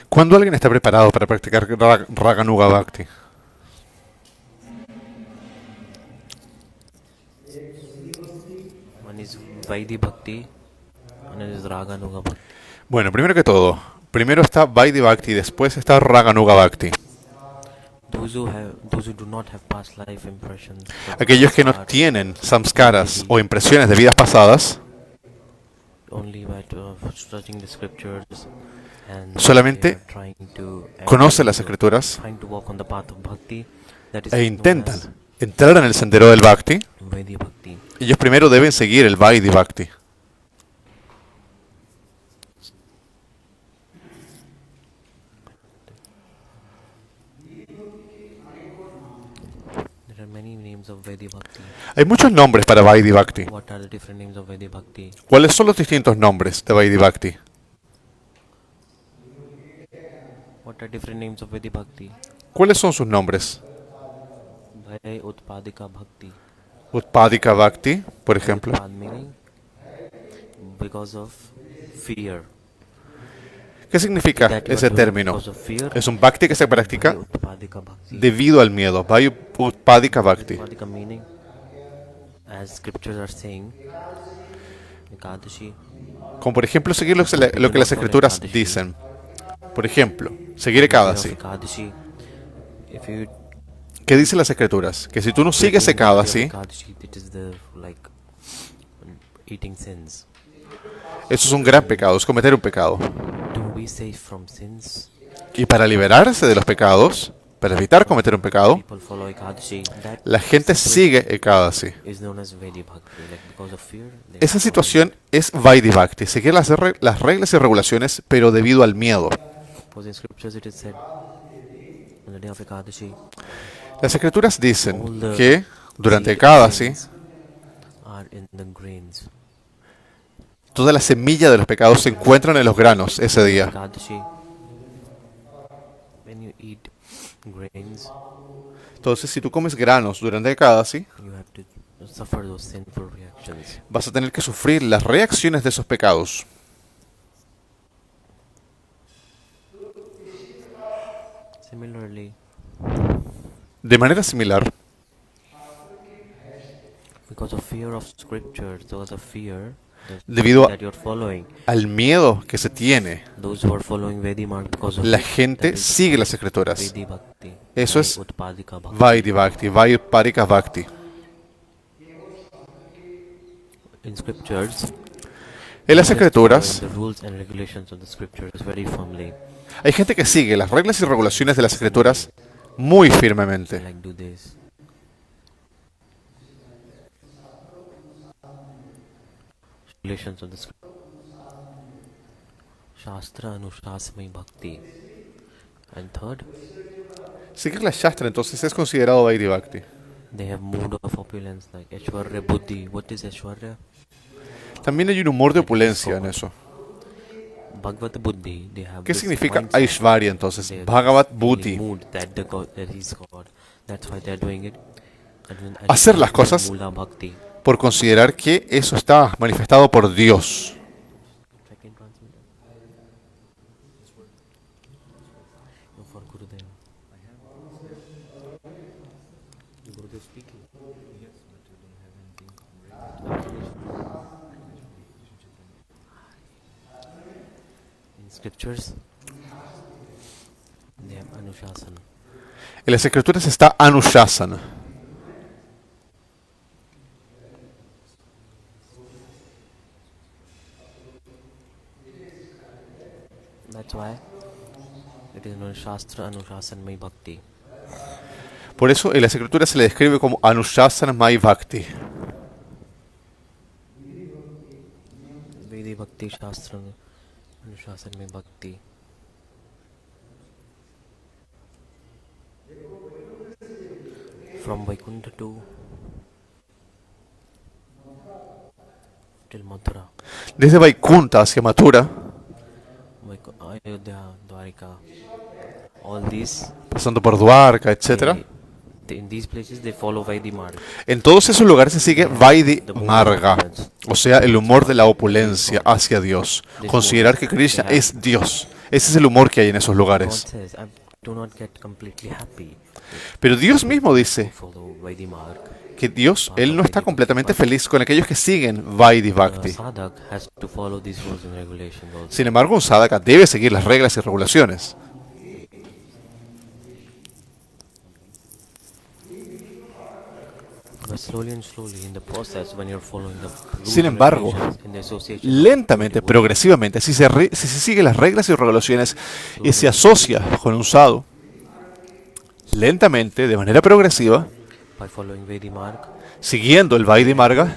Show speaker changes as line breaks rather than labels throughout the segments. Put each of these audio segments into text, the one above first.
¿Cuándo alguien está preparado para practicar Raganuga Bhakti? Bueno, primero que todo, primero está Vaidhi Bhakti, después está Raganuga Bhakti. Aquellos que no tienen samskaras o impresiones de vidas pasadas, solamente conocen las escrituras e intentan entrar en el sendero del Bhakti. Ellos primero deben seguir el Vaidhi Bhakti. Hay muchos nombres para Vaidhi Bhakti. ¿Cuáles son los distintos nombres de Vaidhi Bhakti? ¿Cuáles son sus nombres? Utpadika Bhakti, por ejemplo. ¿Qué significa ese término? Es un bhakti que se practica debido al miedo. Utpadika Bhakti. Como por ejemplo seguir lo que las escrituras dicen. Por ejemplo, seguir Ekadasi. ¿Qué dicen las escrituras? Que si tú no sigues Ekadasi, eso es un gran pecado, es cometer un pecado. Y para liberarse de los pecados, para evitar cometer un pecado, la gente sigue Ekadasi. Esa situación es Vaidhi Bhakti, seguir las reglas y regulaciones, pero debido al miedo. Las escrituras dicen que durante Ekadasi, toda la semilla de los pecados se encuentran en los granos ese día. Entonces, si tú comes granos durante Ekadasi, vas a tener que sufrir las reacciones de esos pecados. De manera similar, debido al miedo que se tiene, la gente sigue las escrituras. Eso es Vaidhi Bhakti, Utpadika Bhakti. En las escrituras hay gente que sigue las reglas y regulaciones de las escrituras muy firmemente. Seguir la Shastra entonces es considerado Vaidhi Bhakti. También hay un humor de opulencia en eso. ¿Qué significa Aishvarya entonces? Bhagavat Buddhi. Hacer las cosas por considerar que eso está manifestado por Dios. En las escrituras está Anushasana. Por eso en las escrituras se le describe como Anushasana Mai Bhakti. From Vaikuntha to till Mathura. Desde Vaikuntha hacia Mathura, Ayodhya, Dwarika, all these, pasando por Dwarka, etc. En todos esos lugares se sigue Vaidhi Marga, o sea, el humor de la opulencia hacia Dios. Considerar que Krishna es Dios. Ese es el humor que hay en esos lugares. Pero Dios mismo dice que Dios, Él no está completamente feliz con aquellos que siguen Vaidhi Bhakti. Sin embargo, un sadhaka debe seguir las reglas y regulaciones. Sin embargo, lentamente, progresivamente, si se sigue las reglas y regulaciones y se asocia con un sadhu, lentamente, de manera progresiva, siguiendo el Vaidhi Marga,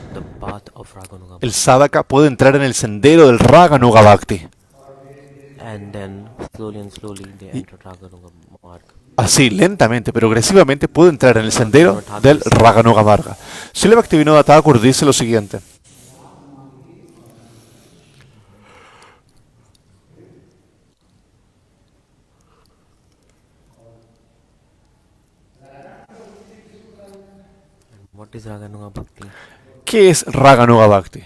el sadhaka puede entrar en el sendero del Raganuga Bhakti. Así, lentamente, progresivamente, puede entrar en el sendero del Raganuga Marga. Srila Bhaktivinoda Thakur dice lo siguiente. ¿Qué es Raganuga Bhakti?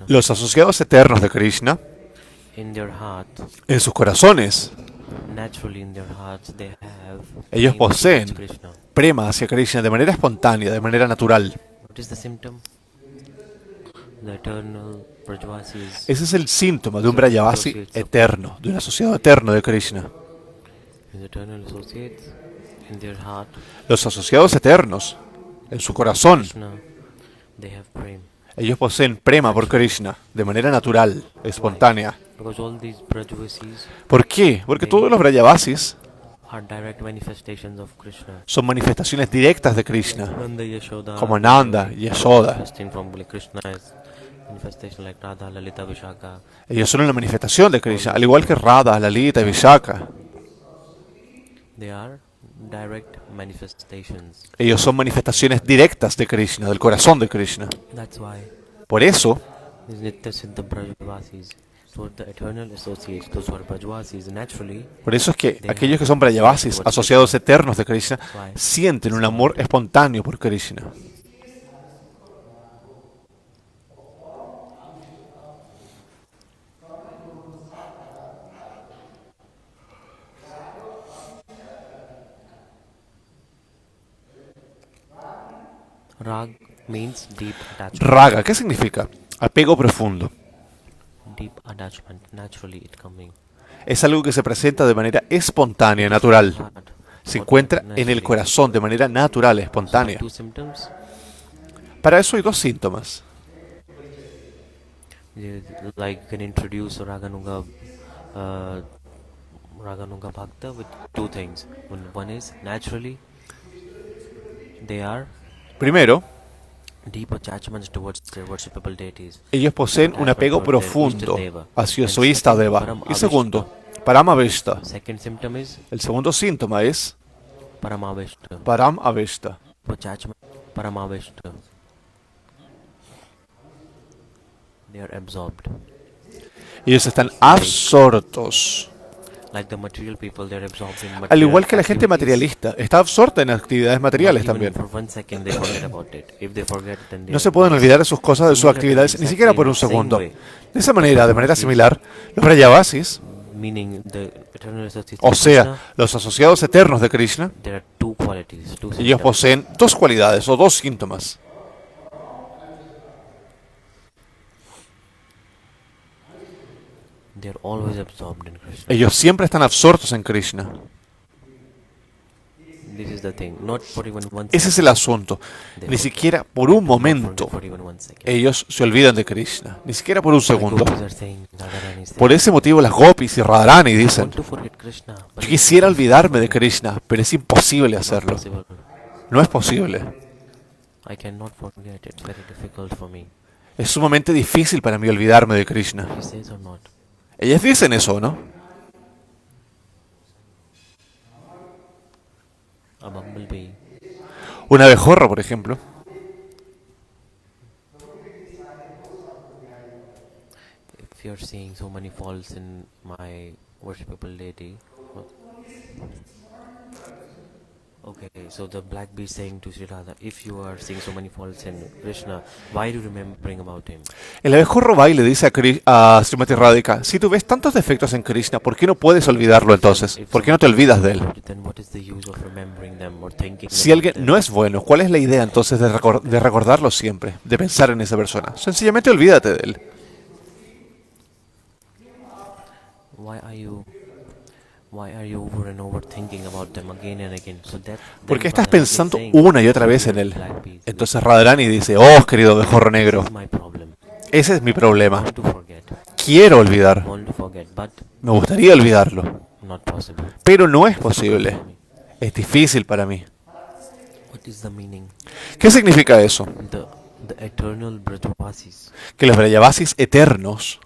Los asociados eternos de Krishna, en sus corazones, ellos poseen prema hacia Krishna de manera espontánea, de manera natural. Ese es el síntoma de un Brajavasi eterno, de un asociado eterno de Krishna. Los asociados eternos, en su corazón, ellos poseen prema por Krishna, de manera natural, espontánea. ¿Por qué? Porque todos los Brajavasis son manifestaciones directas de Krishna, como Nanda y Yashoda. Ellos son una manifestación de Krishna, al igual que Radha, Lalita y Vishaka. Ellos son manifestaciones directas de Krishna, del corazón de Krishna. Por eso, es que aquellos que son Brajavasis, asociados eternos de Krishna, sienten un amor espontáneo por Krishna. Raga, ¿qué significa? Apego profundo. Es algo que se presenta de manera espontánea, natural. Se encuentra en el corazón de manera natural, espontánea. Para eso hay dos síntomas. Primero, ellos poseen un apego profundo hacia su Istadeva. Y segundo, Paramavishta. El segundo síntoma es Paramavishta. Ellos están absortos. Al igual que la gente materialista, está absorta en actividades materiales también. No se pueden olvidar de sus cosas, de sus actividades, ni siquiera por un segundo. De esa manera, de manera similar, los Brajavasis
meaning the eternal associates
O
of
sea,
Krishna,
los asociados eternos de Krishna,
there are two qualities, two
ellos
symptoms.
poseen dos cualidades o dos síntomas.
They are always absorbed in Krishna.
Ellos siempre están absortos en Krishna.
This is the thing. Not for even one
Ese es el
second.
asunto.
They
Ni
forget.
siquiera por un
Do not
momento
forget for even one second.
ellos se olvidan de Krishna. Ni siquiera por un
Why
segundo.
gopis are saying, Radharani is
Por
saying,
ese motivo las gopis y Radharani
I
dicen,
want to forget Krishna, but
yo
it's
quisiera
impossible.
olvidarme de Krishna, pero es imposible
Not
hacerlo.
possible.
No es posible.
I cannot forget. It's very difficult for me.
Es sumamente difícil para mí olvidarme de Krishna.
He says or not.
Ellas dicen eso, ¿no?
A bumblebee.
Un abejorro, por ejemplo,
If you're seeing so many faults in my worshipable deity. Okay, so the black bee is saying to Sri Radha, if you are seeing so many faults in Krishna, why do you remembering about him?
el abejorro va y le dice a Srimati Radhika, si tú ves tantos defectos en Krishna, ¿por qué no puedes olvidarlo entonces?
If
¿Por qué no te
someone is
olvidas de él?
good, then what is the use of remembering them or thinking
Si
about
alguien
them?
no es bueno, ¿cuál es la idea entonces de recordarlo siempre, de pensar en esa persona? Sencillamente olvídate de él.
Why are you over and over thinking about them again and again? So that
¿Por qué
then
estás
Radharani is
pensando
saying,
una y otra vez en él?
black bees,
Entonces Radharani dice, oh, querido abejorro negro,
this is my problem.
ese es mi
I
problema.
want to forget.
Quiero olvidar,
Want to forget, but
me gustaría olvidarlo,
not possible.
pero no es posible. Es difícil para mí.
What is the meaning?
¿Qué significa eso?
The eternal Brajavasis,
Que los Vrayavasis eternos,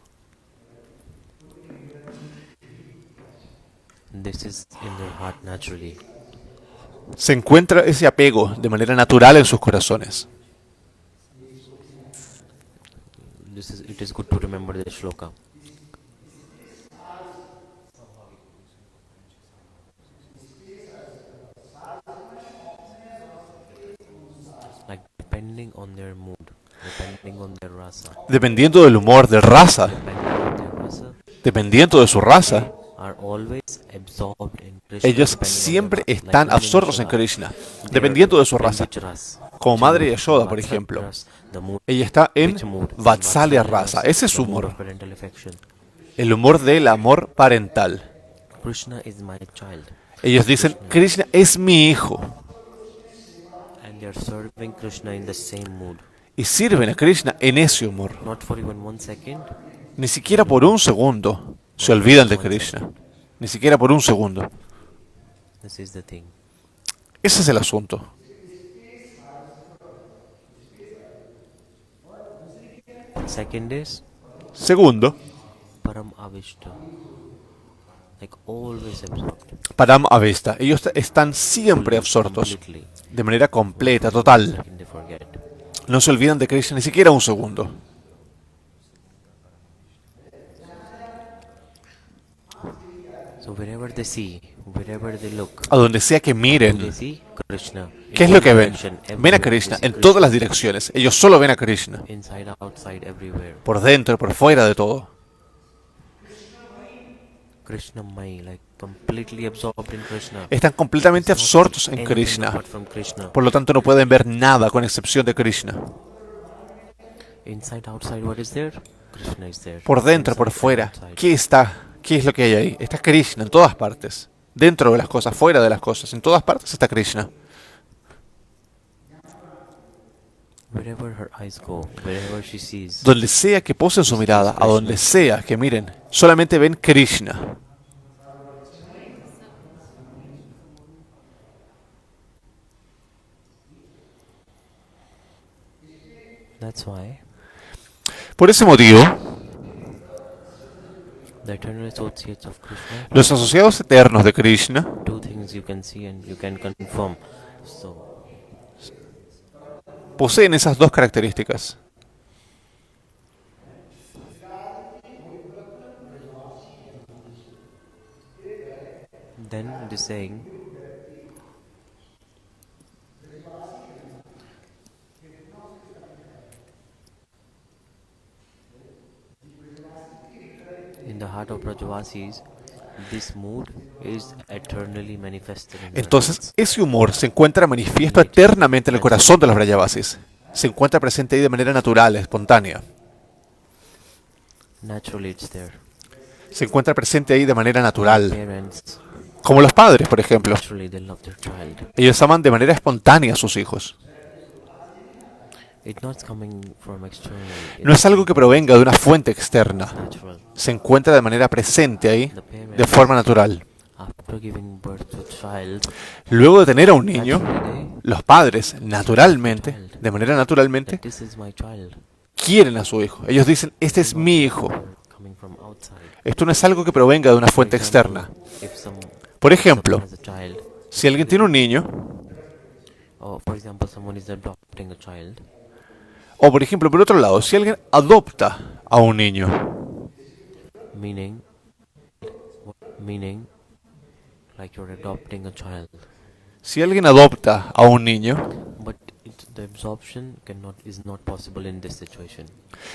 this is in their heart naturally.
se encuentra ese apego de manera natural en sus corazones.
It is good to remember the shloka. Like depending on their mood, depending on their rasa,
Dependiendo del humor, del raza, dependiendo de su raza,
are always absorbed in Krishna.
ellos
depending on
siempre
their rasa.
están
Like
absortos en
Yashoda,
Krishna,
they are
dependiendo de su
in
raza.
which ras?
Como Madre
Which
Yashoda,
mood?
por
Vatsalya
ejemplo.
ras, the mood-
Ella está en
which mood?
Vatsalya
Vatsalya
raza.
ras,
Ese es
the
su
mood of
humor.
parental affection.
El humor del amor parental.
Krishna is my child,
Ellos dicen, Krishna es mi hijo.
and they are serving Krishna in the same mood.
Y sirven a Krishna en ese humor.
Not for even 1 second.
Ni siquiera por un segundo se olvidan de Krishna. Ni siquiera por un segundo.
This is the thing.
Ese es el asunto.
Second is
Segundo,
Param Avishta. Like always absorbed.
Param Avesta. Ellos están siempre absortos.
Completely.
De manera completa,
Not for
total.
1 second they forget.
No se olvidan de Krishna ni siquiera un segundo.
So wherever they see, wherever they look,
A donde sea que
they
miren,
see Krishna. In
¿qué es lo
all
que ven?
direction,
Ven a
everywhere,
Krishna
they see
en todas las
Krishna.
direcciones. Ellos solo ven a Krishna.
Inside, outside, everywhere.
Por dentro, por fuera de todo.
Krishna Mai, like completely absorbed in Krishna.
Están completamente
Not
absortos en
anything
Krishna.
apart from Krishna.
Por lo tanto, no pueden ver nada con excepción de Krishna.
Inside, outside, what is there? Krishna is there.
Por dentro, por
Inside,
fuera.
outside.
¿Qué está? ¿Qué es lo que hay ahí? Está Krishna en todas partes. Dentro de las cosas, fuera de las cosas. En todas partes está Krishna.
Wherever her eyes go, wherever she sees,
Donde sea que posen su mirada, a donde sea que miren, solamente ven Krishna.
that's why
Por ese motivo,
the eternal associates of Krishna,
los asociados eternos de Krishna
two things you can see and you can confirm. So,
poseen esas dos características.
then it is saying, in the heart of Brajavasis, This mood is eternally manifested in their
Entonces,
hearts.
ese humor se encuentra manifiesto eternamente en el corazón de los Vrajavasis. Se encuentra presente ahí de manera natural, espontánea.
Naturally, it's there.
Se encuentra presente ahí de manera natural.
Parents,
Como los padres, por ejemplo.
naturally, they love their child.
Ellos aman de manera espontánea a sus hijos.
It's not coming from external.
No es algo que provenga de una fuente externa.
It's natural.
Se encuentra de manera presente ahí,
The parents,
de forma natural.
after giving birth to a child,
Luego de tener a un niño,
naturally
los padres, naturalmente, de manera naturalmente,
this is my child.
quieren a su hijo. Ellos dicen, este es mi hijo.
Coming from outside.
Esto no es algo que provenga de una fuente externa.
If some
Por ejemplo,
has a child,
si alguien tiene un niño,
or for example, someone is adopting a child,
o por ejemplo, por otro lado, si alguien adopta a un niño,
meaning like you're adopting a child,
si alguien adopta a un niño,
but the absorption is not possible in this situation.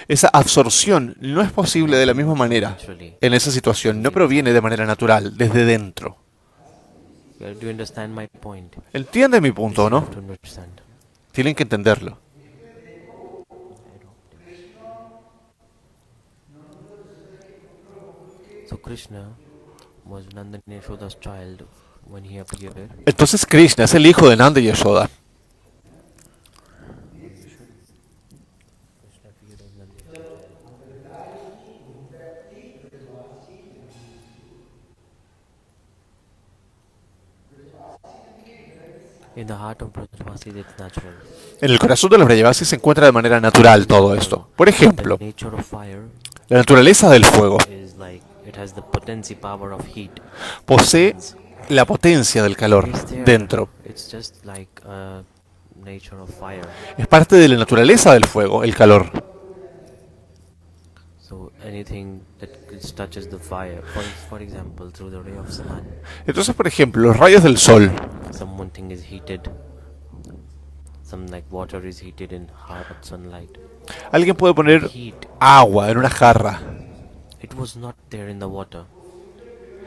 esa absorción no es posible de la misma manera.
Naturally.
En esa situación no proviene de manera natural, desde dentro.
Do you understand my point?
¿Entiende mi punto o no?
To understand.
Tienen que entenderlo.
So Krishna was Nanda and Yashoda's child when he appeared.
Entonces Krishna es el hijo de Nanda y Yashoda.
In the heart of Brajavasis, it's natural.
En el corazón de los Vrajavasis se encuentra de manera natural todo esto. Por ejemplo,
The nature of fire
la naturaleza del fuego
is like it has the potency power of heat.
posee la potencia del calor
It's there.
dentro.
It's just like nature of fire.
Es parte de la naturaleza del fuego, el calor.
So anything that touches the fire, for example, through the ray of sun,
Entonces, por ejemplo, los rayos del sol,
some one thing is heated. Some like water is heated in hot sunlight.
alguien puede poner
Heat.
agua en una jarra.
It was not there in the water.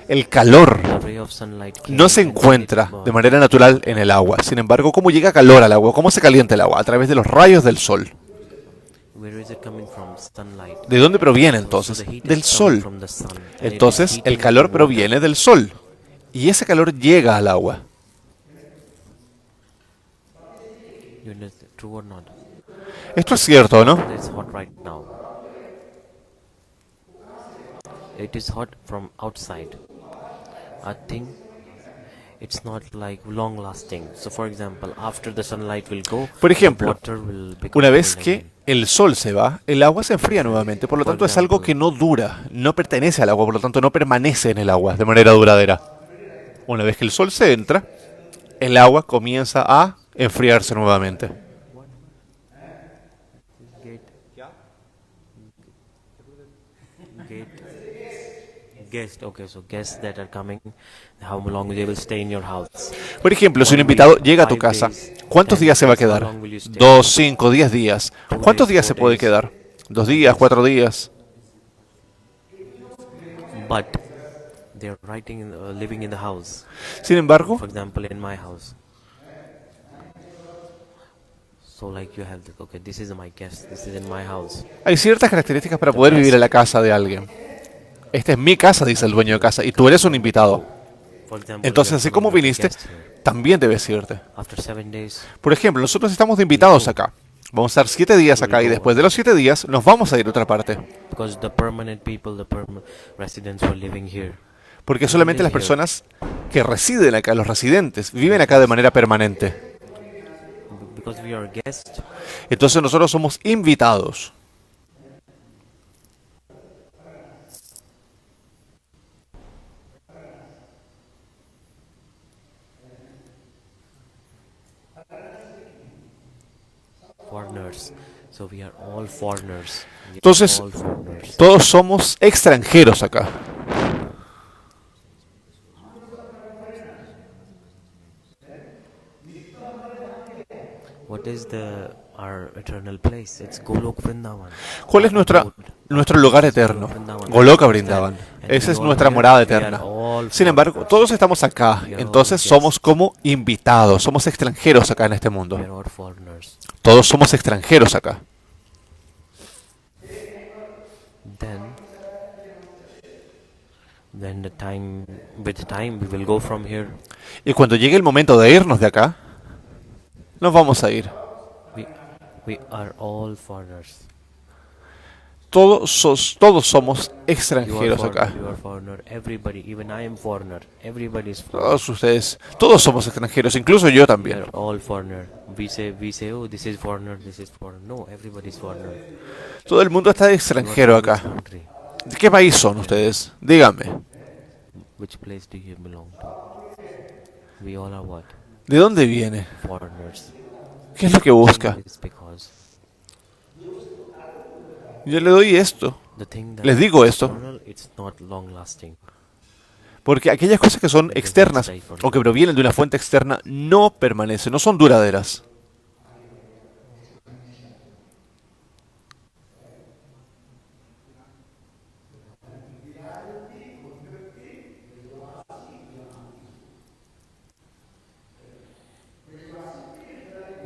El calor
The ray of sunlight came
no se
and it
encuentra de
burned.
manera natural en el agua. Sin embargo, ¿cómo llega calor al agua? ¿Cómo se calienta el agua? A través de los rayos del sol.
Where is it coming from? Sunlight.
¿De dónde proviene
So
entonces?
the heat
Del
is coming
sol.
from the sun, and it is
Entonces,
heating
el calor
the water.
proviene del sol. Y ese calor llega al agua.
You understand? True or not?
Esto es cierto, ¿o no?
It's hot right now. It is hot from outside. I think it's not like long lasting. So for example, after the sunlight will go,
Por ejemplo,
the water will become
una vez
cold
que
again.
el sol se va, el agua se enfría nuevamente. Por lo tanto, es algo que no dura, no pertenece al agua, por lo tanto, no permanece en el agua de manera duradera. Una vez que el sol se entra, el agua comienza a enfriarse nuevamente.
Guest. Okay, so guests that are coming, how long they will stay in your house?
Por ejemplo, si un invitado llega a tu casa, ¿cuántos días se va a quedar? 2, 5, 10 días. ¿Cuántos días se puede quedar? 2 días, 4 días.
But they're living in the house.
Sin embargo,
For example, in my house. So like you have, okay, this is my guest. This is in my house.
hay ciertas características para poder vivir en la casa de alguien. Esta es mi casa, dice el dueño de casa, y tú eres un invitado.
For example,
Entonces,
you're
así
coming
como
as a
viniste,
guest here.
también debes irte.
After 7 days,
Por ejemplo, nosotros estamos de invitados acá. Vamos a estar 7 días acá y después de los 7 días nos vamos a ir a otra parte.
because the permanent people, the permanent residents were living here.
Porque solamente las personas que residen acá, los residentes, viven acá de manera permanente.
Because we are guests,
Entonces nosotros somos invitados.
foreigners. So we are all foreigners. We are
Entonces,
all foreigners.
todos somos extranjeros acá.
What is our eternal place? It's Golok Vrindavan.
¿Cuál es nuestro lugar eterno? Goloka Brindavan. Esa es nuestra morada eterna.
all
Sin embargo,
foreigners.
todos estamos acá,
We are all
entonces
guests.
somos como invitados, somos extranjeros acá en este
We
mundo.
are all foreigners.
Todos somos extranjeros acá.
Then, then the time, with time, we will go from here.
Y cuando llegue el momento de irnos de acá, nos vamos a ir.
We, we are all foreigners.
Todos somos
You are
extranjeros
foreigner,
acá.
you are foreigner, everybody, even I am foreigner, everybody is foreigner.
Todos ustedes, todos somos extranjeros, incluso yo
We
también.
are all foreigner. We say, oh, this is foreigner, this is foreigner. No, everybody is foreigner.
Todo el mundo está
You are
extranjero
from which
acá.
country?
¿De qué país son ustedes? Díganme.
Which place do you belong to? We all are what?
¿De dónde viene?
Foreigners.
¿Qué es lo que busca?
It's because
Yo le doy esto,
the thing that
les digo
is
esto,
external, it's not long lasting.
porque aquellas cosas que son externas o que provienen de una fuente externa no permanecen, no son duraderas.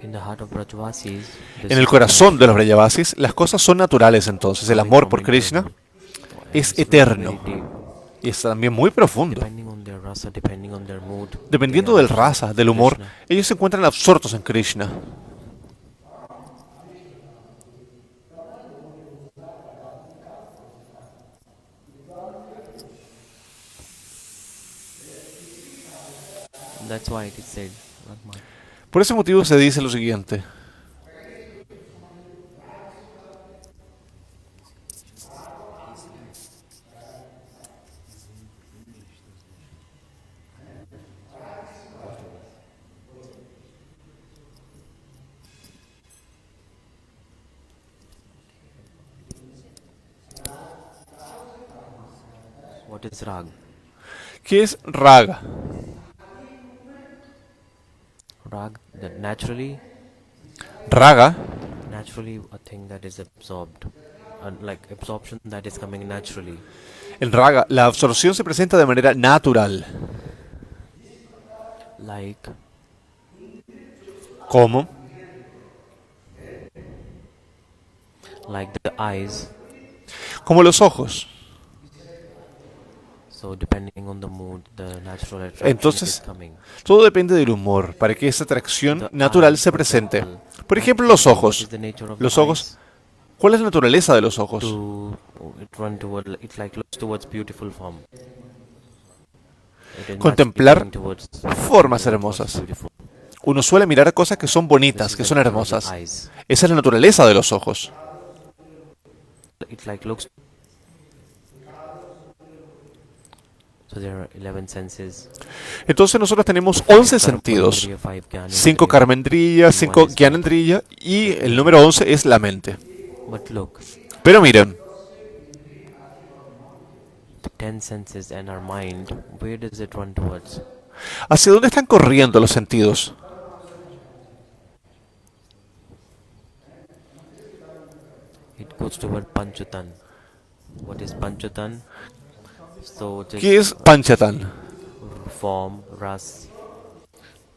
In the heart of Brajavasis, this
En el
is
corazón de los Brayavasis, las cosas son naturales entonces. El amor por Krishna es eterno y es también muy profundo.
depending on their rasa, depending on their mood.
Dependiendo del raza, del humor, ellos se encuentran absortos en Krishna.
That's why it is said, Ragman.
Por ese motivo se dice lo siguiente.
What is rag?
¿Qué es raga?
Rag, that naturally
Raga
a thing that is absorbed, like absorption that is coming naturally.
En raga, la absorción se presenta de manera natural.
Like
¿Cómo?
the eyes.
Como los ojos.
So depending on the mood, the natural attraction
Entonces,
is coming.
Todo depende del humor para que esa atracción
The
natural
eye,
se
for
presente.
example,
Por ejemplo, los
what
ojos.
is the nature of
Los
the
ojos.
eyes?
¿Cuál es la naturaleza de los ojos?
It run toward, it like looks towards beautiful form. It is
Contemplar
naturally going towards
formas
what's
hermosas.
beautiful.
Uno suele mirar cosas que son
This
bonitas,
is
que
the
son
nature of the
hermosas.
eyes.
Esa es la naturaleza de los ojos.
It like looks. So there are 11 senses.
Entonces nosotros tenemos 11 sentidos. 5 karmendriya, 5 gyanendriya y el número 11 es la mente.
But look,
Pero miren,
the 10 senses and our mind, where does it run towards?
¿hacia dónde están corriendo los sentidos?
It goes toward Panchatan. What is Panchatan? So it
¿Qué
is
es Panchatan?
form, ras,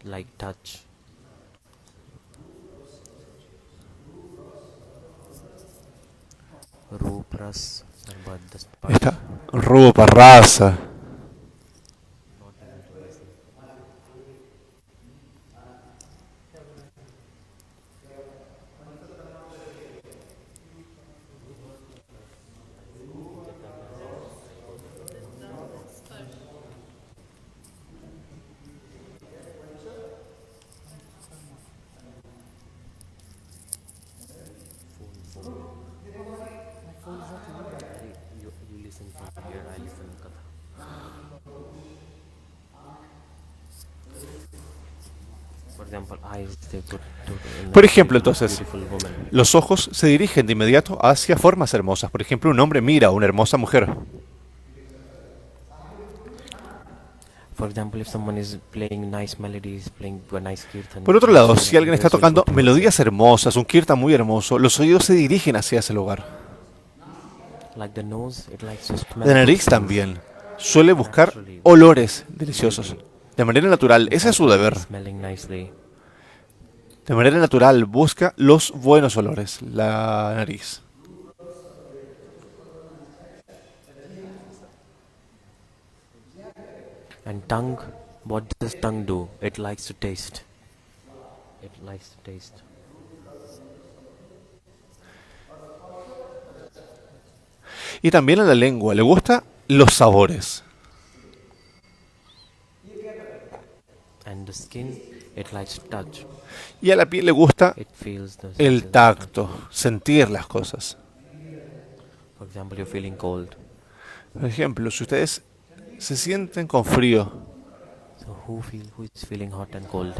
like touch. Roop, ras, sarbad, the spark.
Está Rupa, Rasa.
You listen from here, I listen Katha. For example, eyes, they put in
Por
a
ejemplo,
beautiful,
entonces,
beautiful woman.
Los ojos se dirigen de inmediato hacia formas hermosas. Por ejemplo, un hombre mira a una hermosa mujer.
For example, if someone is playing nice melodies, playing a nice kirtan.
Por otro lado,
so
si alguien está
ears will
tocando
go towards
melodías hermosas, un kirtan muy hermoso, los oídos se dirigen hacia ese lugar.
it. Like the nose, it likes to smell
La
good
nariz
things.
también. suele buscar
naturally
olores deliciosos. De manera natural, ese es su deber.
smelling nicely.
De manera natural, busca los buenos olores, la nariz.
And tongue, what does tongue do? It likes to taste. It likes to taste.
Y también a la lengua, le gusta los sabores.
And the skin, it likes to touch.
Y a la piel le gusta
It feels the
el
senses.
tacto, sentir las cosas.
For example, you're feeling cold.
Por ejemplo, si ustedes se sienten con frío,
So who is feeling hot and cold?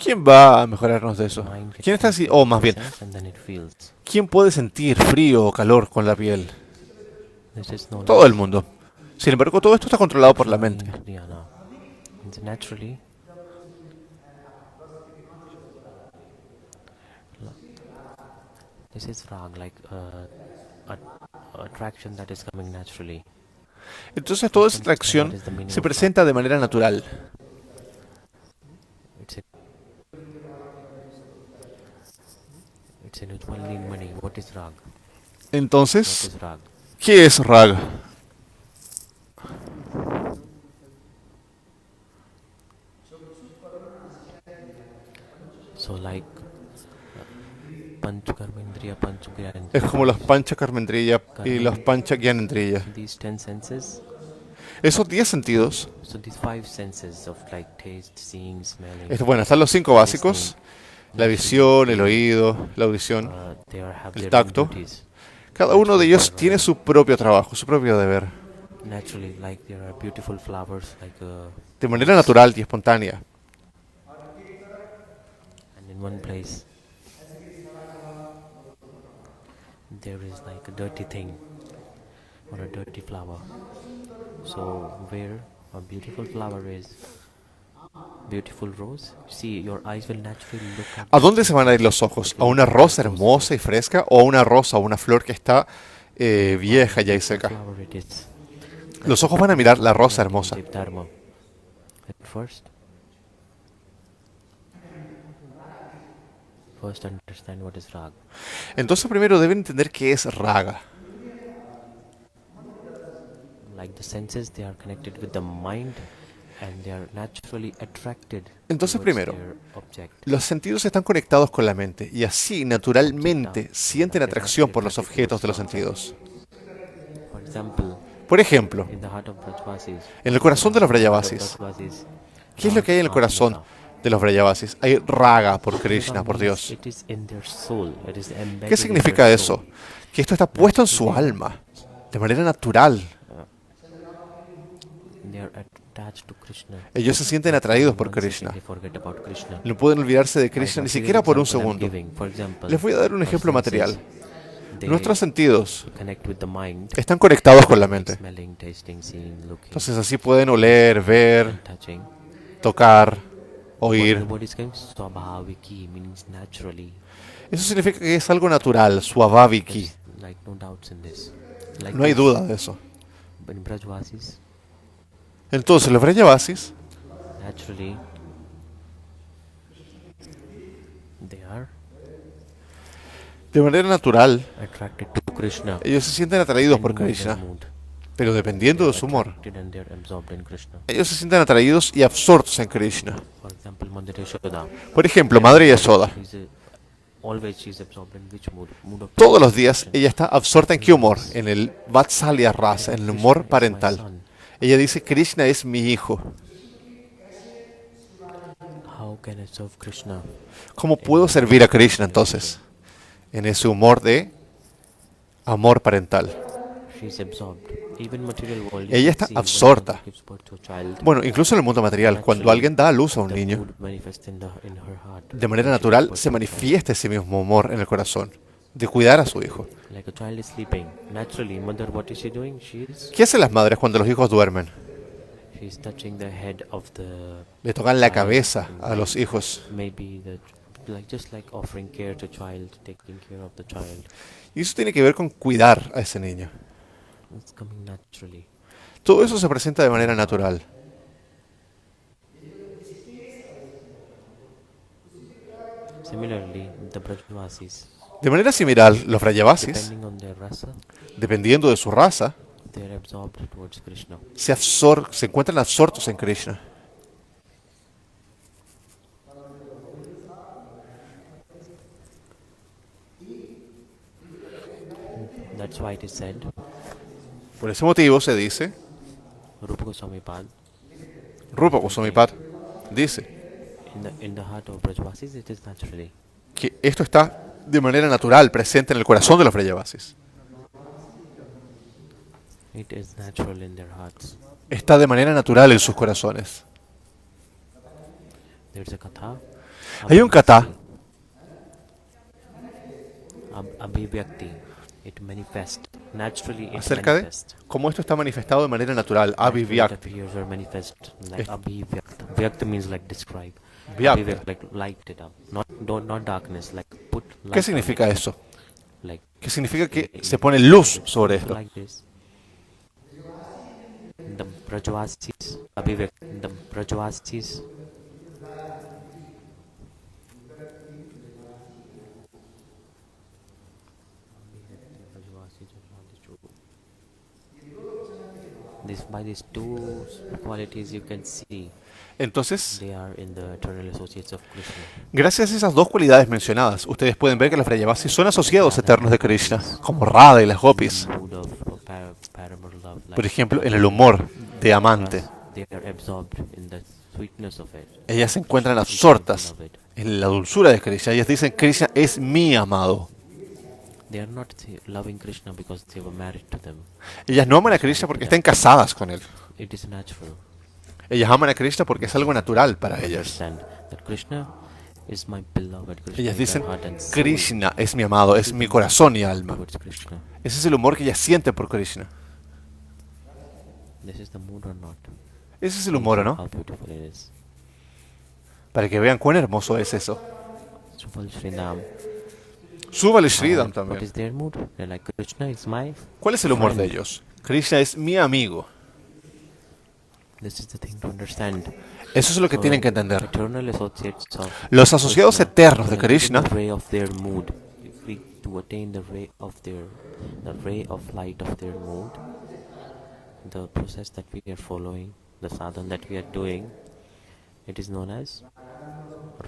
¿quién va a mejorarnos de eso?
Mind
¿Quién está así?
gets
O más bien,
sense and then it feels.
¿quién puede sentir frío o calor con la piel?
This is known
Todo
as
el mundo. Sin embargo, todo esto está controlado por la mente.
Dhyana. And naturally, this is rag, like a attraction that is coming naturally.
Entonces toda esa atracción se presenta de manera natural.
It's a, it's in Ujjwalini Mani. What is rag? What
Entonces,
is rag?
¿qué es raga?
So like Panchakarmendriya,
Es como los pancha karmendriya y los pancha gyanendriya.
these 10 senses.
Esos 10 sentidos,
So these 5 senses of like taste, seeing, smelling,
bueno, están los 5 básicos: la visión, el oído, la audición.
they have
el
their
tacto.
own duties.
Cada uno de ellos tiene su propio trabajo, su propio deber.
Naturally, like there are beautiful flowers, like
De manera natural y espontánea.
and in one place there is like a dirty thing or a dirty flower. So where a beautiful flower is, beautiful rose, see your eyes will naturally look at
¿A dónde se van a ir los ojos? ¿A una rosa hermosa y fresca o a una rosa o una flor que está vieja ya y seca?
flower it is.
Los ojos van a mirar la rosa hermosa.
Deep Dharma. First understand what is rag.
Entonces primero deben entender qué es raga.
Like the senses, they are connected with the mind and they are naturally attracted
Entonces
towards
primero,
their object.
los sentidos están conectados con la mente y así naturalmente sienten atracción por los objetos de los sentidos.
For example,
Por ejemplo,
in the heart of Brajvasis,
en el corazón de los Vrajavasis, ¿qué es lo que hay en el corazón de los Vrajavasis? Hay raga por Krishna, por Dios.
it is in their soul. It is embedded
¿Qué
in
significa
their
eso?
soul.
Que esto está puesto en su alma, de manera natural.
They are attached to Krishna.
Ellos se sienten atraídos por
One second
Krishna.
they forget about Krishna.
No pueden olvidarse de Krishna ni siquiera por un
Example I'm
segundo.
giving. For example,
Les voy a dar un
our
ejemplo
senses,
material.
they
Nuestros sentidos
connect with the mind,
están conectados con la mente.
smelling, tasting, seeing, looking,
Entonces así pueden oler, ver,
and touching.
tocar,
What
oír.
is coming? Swabhaviki means naturally.
Eso significa que es algo natural, swabhaviki.
There's, like no doubts in this. Like
No hay
this,
duda de eso.
in Brajvasis,
Entonces los Vrajavasis
naturally, they are
de manera natural,
attracted to Krishna.
ellos se sienten atraídos por
And mood
Krishna,
and mood.
pero dependiendo de su humor,
Attracted and they're absorbed in Krishna.
ellos se sienten atraídos y absortos en Krishna.
For example, Mandira Yashoda.
Por ejemplo, Madre Yashoda,
Always she's absorbed in which mood? Mood of
todos los días
devotion.
ella está absorta en qué humor, en el Vatsalya Rasa, en el humor
Krishna is my
parental.
son.
Ella dice, Krishna es mi hijo.
How can I serve Krishna?
¿Cómo puedo servir a Krishna entonces? En ese humor de amor parental.
She's absorbed. Even material world.
Ella
you
está
can see when
absorta.
someone gives birth to a child,
Bueno, incluso en el mundo material, cuando alguien da a luz a un
the
niño,
mood manifests in her heart.
de manera natural se manifiesta ese mismo humor en el corazón, de cuidar a su hijo.
Like a child is sleeping. Naturally, mother, what is she doing?
¿Qué hacen las madres cuando los hijos duermen?
She's touching the head of the
Le tocan la cabeza a los hijos.
maybe the like just like offering care to child, taking care of the child.
Y eso tiene que ver con cuidar a ese niño.
It's coming naturally.
Todo eso se presenta de manera natural.
Similarly, the Brajavasis,
De manera similar, los Vrajavasis,
depending on their rasa,
dependiendo de su raza,
they are absorbed towards Krishna.
se encuentran absortos en Krishna.
That's why it is said,
Por ese motivo se dice,
Rupa Goswami Pad,
Rupa Goswami Pad dice
in the heart of Brajavasis, it is naturally.
que esto está de manera natural presente en el corazón de los Vrajavasis.
It is natural in their hearts.
Está de manera natural en sus corazones.
There's a katha.
Hay un kata
Abhivyakti. It manifests. Naturally, it
acerca de
manifests.
cómo esto está manifestado de manera natural.
Naturally, it
Abhivyak.
appears or manifest like
Es-
abhivyakt. Vyakt means like describe.
Vyakta.
Abhivyakt, like light it up. Not darkness, like put light
¿Qué
on
significa
it.
eso?
Like
Que significa que se pone luz sobre esto.
like this. The Brajavasis, Abhivyakt, the Brajavasis, by these two qualities you can see
Entonces,
they are in the eternal associates of Krishna.
gracias a esas dos cualidades mencionadas, ustedes pueden ver que los Vrajavasis son asociados eternos de Krishna, como Radha y las Gopis.
Mood of paramount love, like
Por ejemplo, en el humor de amante.
they are absorbed in the sweetness of it.
Ellas se encuentran absortas en la dulzura de Krishna. Ellas dicen, Krishna es mi amado.
They are not loving Krishna because they were married to them.
Ellas no aman a Krishna porque estén casadas con él.
It is natural.
Ellas aman a Krishna porque es algo natural para ellas.
Understand that Krishna is my beloved. Krishna
Ellas
is
dicen,
their heart and soul
Krishna es mi amado, es mi corazón y alma.
towards Krishna.
Ese es el humor que ellas sienten por Krishna.
This is the mood or not?
Ese es el humor, ¿o no?
How beautiful it is.
Para que vean cuán hermoso es eso.
Subal Srinam.
Súbale Sridham
What
también.
is their mood? They're like, Krishna is my.
¿Cuál es el humor de
friend.
ellos? Krishna es mi amigo.
This is the thing to understand.
Eso es lo que
So,
tienen que entender.
Eternal associates of
Los asociados
Krishna,
eternos de
when
Krishna,
the ray of their mood, if we to attain the ray of light of their mood, the process that we are following, the sadhana that we are doing, it is known as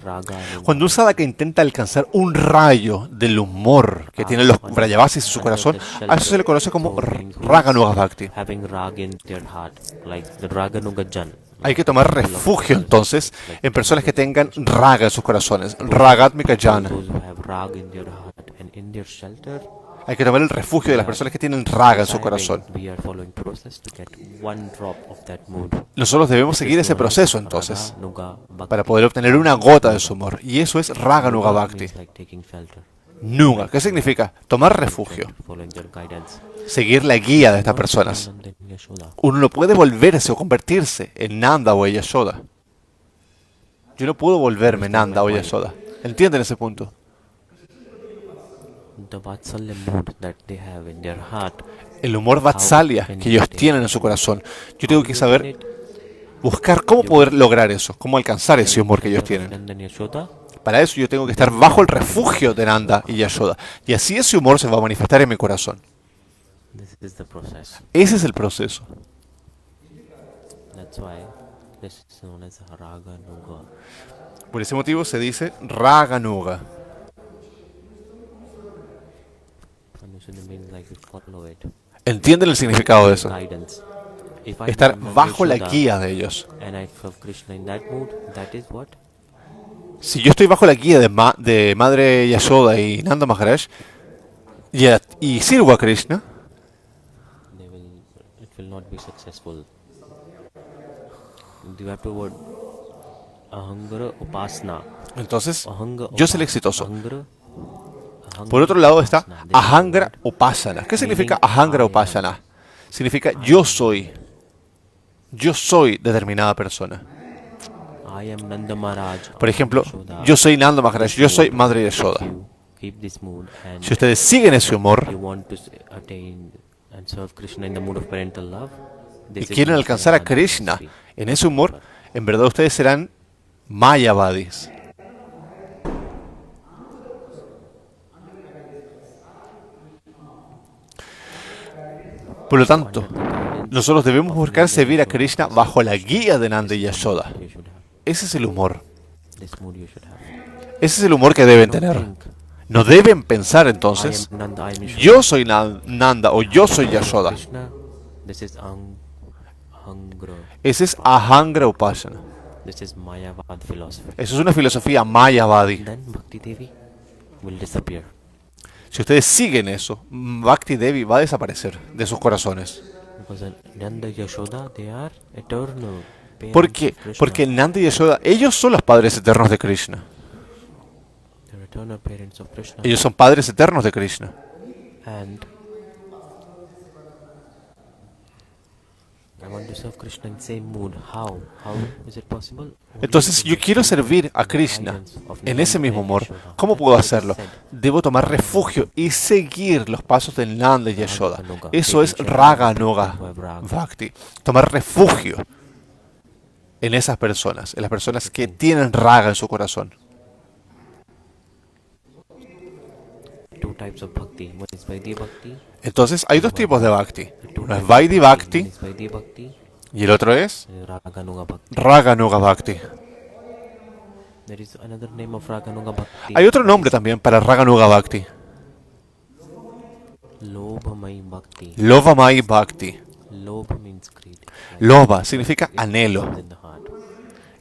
raga. Anuga.
cuando un sadhaka intenta alcanzar un rayo del humor que tienen los Vrajavasis en su corazón, a eso se le conoce como Raganuga Bhakti.
Having raga in their heart, like the Raganuga Jan.
Hay que tomar refugio entonces en personas que tengan raga en sus corazones, Ragatmika Jana.
Those who have raga in their heart and in their shelter.
Hay que tomar el refugio de las personas que tienen raga en su corazón.
We are following process to get one drop of that mood.
Nosotros debemos seguir ese proceso entonces
Nuga
para poder obtener una gota de su humor. Y eso es Raganuga Bhakti.
means like taking shelter,
Nuga, ¿qué significa? Tomar refugio.
following their guidance.
Seguir la guía de estas personas.
Nanda and Yashoda.
Uno no puede volverse o convertirse en Nanda o Yashoda. Yo no puedo volverme Nanda o Yashoda. ¿Entienden ese punto?
The Vatsalya mood that they have in their heart.
El humor Vatsalya que ellos tienen en su corazón. Yo tengo que saber buscar cómo poder lograr eso, cómo alcanzar ese humor que ellos tienen.
Nanda and Yashoda.
Para eso yo tengo que estar bajo el refugio de Nanda y Yashoda. Y así ese humor se va a manifestar en mi corazón.
This is the process.
Ese es el proceso.
That's why this is known as Raga Nuga.
Por ese motivo se dice Raganuga.
And it should mean like you follow it.
¿Entienden el significado de eso?
Guidance. If I
Estar
am Nanda
bajo la
Yashoda
guía de ellos.
and I have Krishna in that mood, that is what?
Si yo estoy bajo la guía de Madre Yashoda y Nanda Maharaj y sirvo a Krishna,
It will not be successful. You have to word Ahangara Upasana.
entonces
Ahanga
yo seré exitoso.
Ahangara
Por otro lado está
Upasana.
Ahangra Upasana. ¿Qué significa Ahangra Upasana? Significa yo soy. Yo soy determinada persona.
I am Nanda Maharaj.
Por ejemplo,
Yashoda.
yo soy Nanda Maharaj, yo soy Madre Yashoda.
You keep this mood and
Si ustedes siguen ese humor
you want to attain and serve Krishna in the mood of parental love,
y
this is
quieren alcanzar a
Mayavadi
Krishna
philosophy.
en ese humor, en verdad ustedes serán Mayavadis. Por lo tanto,
Under the guidance
nosotros debemos
of
buscar
Nanda
servir a
Yashoda,
Krishna
this
bajo la
is
guía de Nanda y
this
Yashoda.
mood you should have.
Ese es el humor.
This mood you should have.
Ese es el humor que deben
Don't
tener.
think
No deben pensar
I
entonces,
am Nanda, I am Yashoda.
yo soy Nanda o yo soy Yashoda.
Krishna, this is Angra.
Ese es Ahangra Upasana.
This is Mayavad philosophy.
Eso es una filosofía Mayavadi.
Then Bhakti Devi will disappear.
Si ustedes siguen eso, Bhakti Devi va a desaparecer de sus corazones.
Because Nanda Yashoda, they are eternal parents
¿Por qué?
of Krishna.
Porque Nanda y Yashoda, ellos son los padres eternos de Krishna.
They're eternal parents of Krishna.
Ellos son padres eternos de Krishna.
And I want to serve Krishna in same mood. How? How is it possible? Only
Entonces,
in
yo
the
quiero
guidance
servir a Krishna
of
en
Nanda
ese mismo
and
humor.
Yashoda.
¿Cómo
That's
puedo
what it
hacerlo?
said.
Debo tomar refugio y seguir los pasos de Nanda y Yashoda. Eso es Raga Nuga Bhakti. Tomar refugio en esas personas, en las personas que tienen Raga en su corazón.
Two types of bhakti. One is Vaidhi Bhakti.
Entonces, hay dos tipos de Bhakti.
Two
Uno es
types of
Vaidhi
One
Bhakti
is Vaidhi Bhakti
y el otro es
and Raganuga Bhakti.
Raga Nuga Bhakti.
There is another name of Raganuga Bhakti.
Hay otro nombre también para Raga Nuga Bhakti.
Lobhamai Bhakti.
Lovamai Bhakti.
Lobha means greed.
Loba significa anhelo.
Comes in the heart.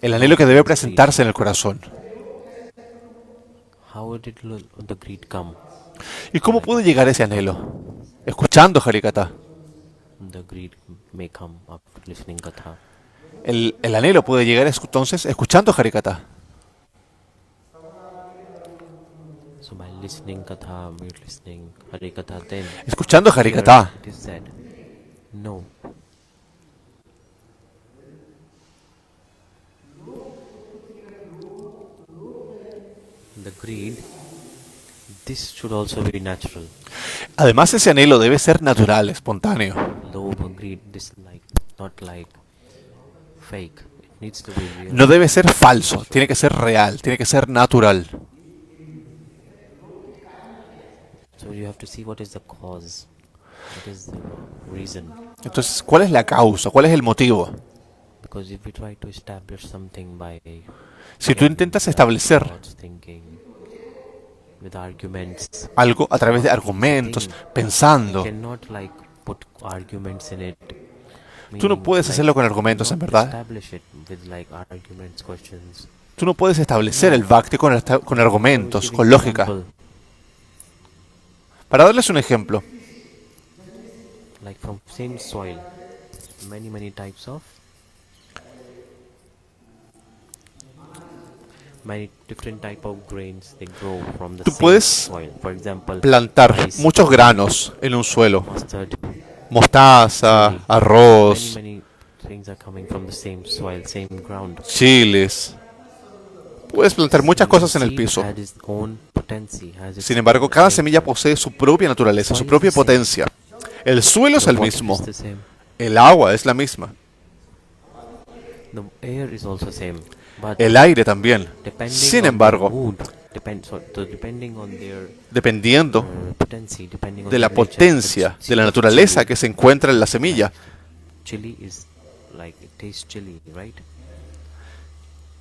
El anhelo que debe presentarse en el corazón.
How did the greed come?
¿Y cómo pudo llegar ese anhelo? Escuchando Harikatha.
The greed may come after listening Katha.
El anhelo puede llegar entonces escuchando Harikatha.
So by listening Katha, we're listening Harikatha, then
Escuchando
here
Harikatha.
it is said, no. The greed, this should also be natural.
Además, ese anhelo debe ser natural, espontáneo.
Lobha, greed, this not like fake. It needs to be real.
No debe ser falso, tiene que ser real, tiene que ser natural.
So you have to see what is the cause, what is the reason.
Entonces, ¿cuál es la causa? ¿Cuál es el motivo?
Because if we try to establish something by
Si tú intentas establecer
thoughts, thinking, with arguments,
algo a través de argumentos, pensando,
you cannot like put arguments in it.
tú no
Meaning,
puedes hacerlo con argumentos, en
cannot
verdad.
establish it with like arguments, questions.
Tú no puedes establecer el bhakti con argumentos,
Giving
con lógica.
example,
Para darles un ejemplo,
like from same soil, many types of many different type of grains they grow from the
Tú
same
puedes
soil. For example,
plantar
rice,
muchos granos en un suelo.
mustard,
Mostaza,
many
arroz,
many things are coming from the same soil, same ground.
chiles. Puedes plantar muchas cosas en el
Seed
piso.
has its own potency, has its
Sin embargo,
own
cada
nature.
semilla posee su propia naturaleza, su propia potencia. El suelo es
The
el
water
mismo.
is the same.
El agua es la misma.
The air is also same. But
El aire también.
depending
Sin
on their
embargo,
mood, depending on their
dependiendo
potency, depending on
de la
their nature,
potencia,
the
de la
seed of
naturaleza
chili-
que se encuentra en la semilla,
Chili is like it tastes chili, right?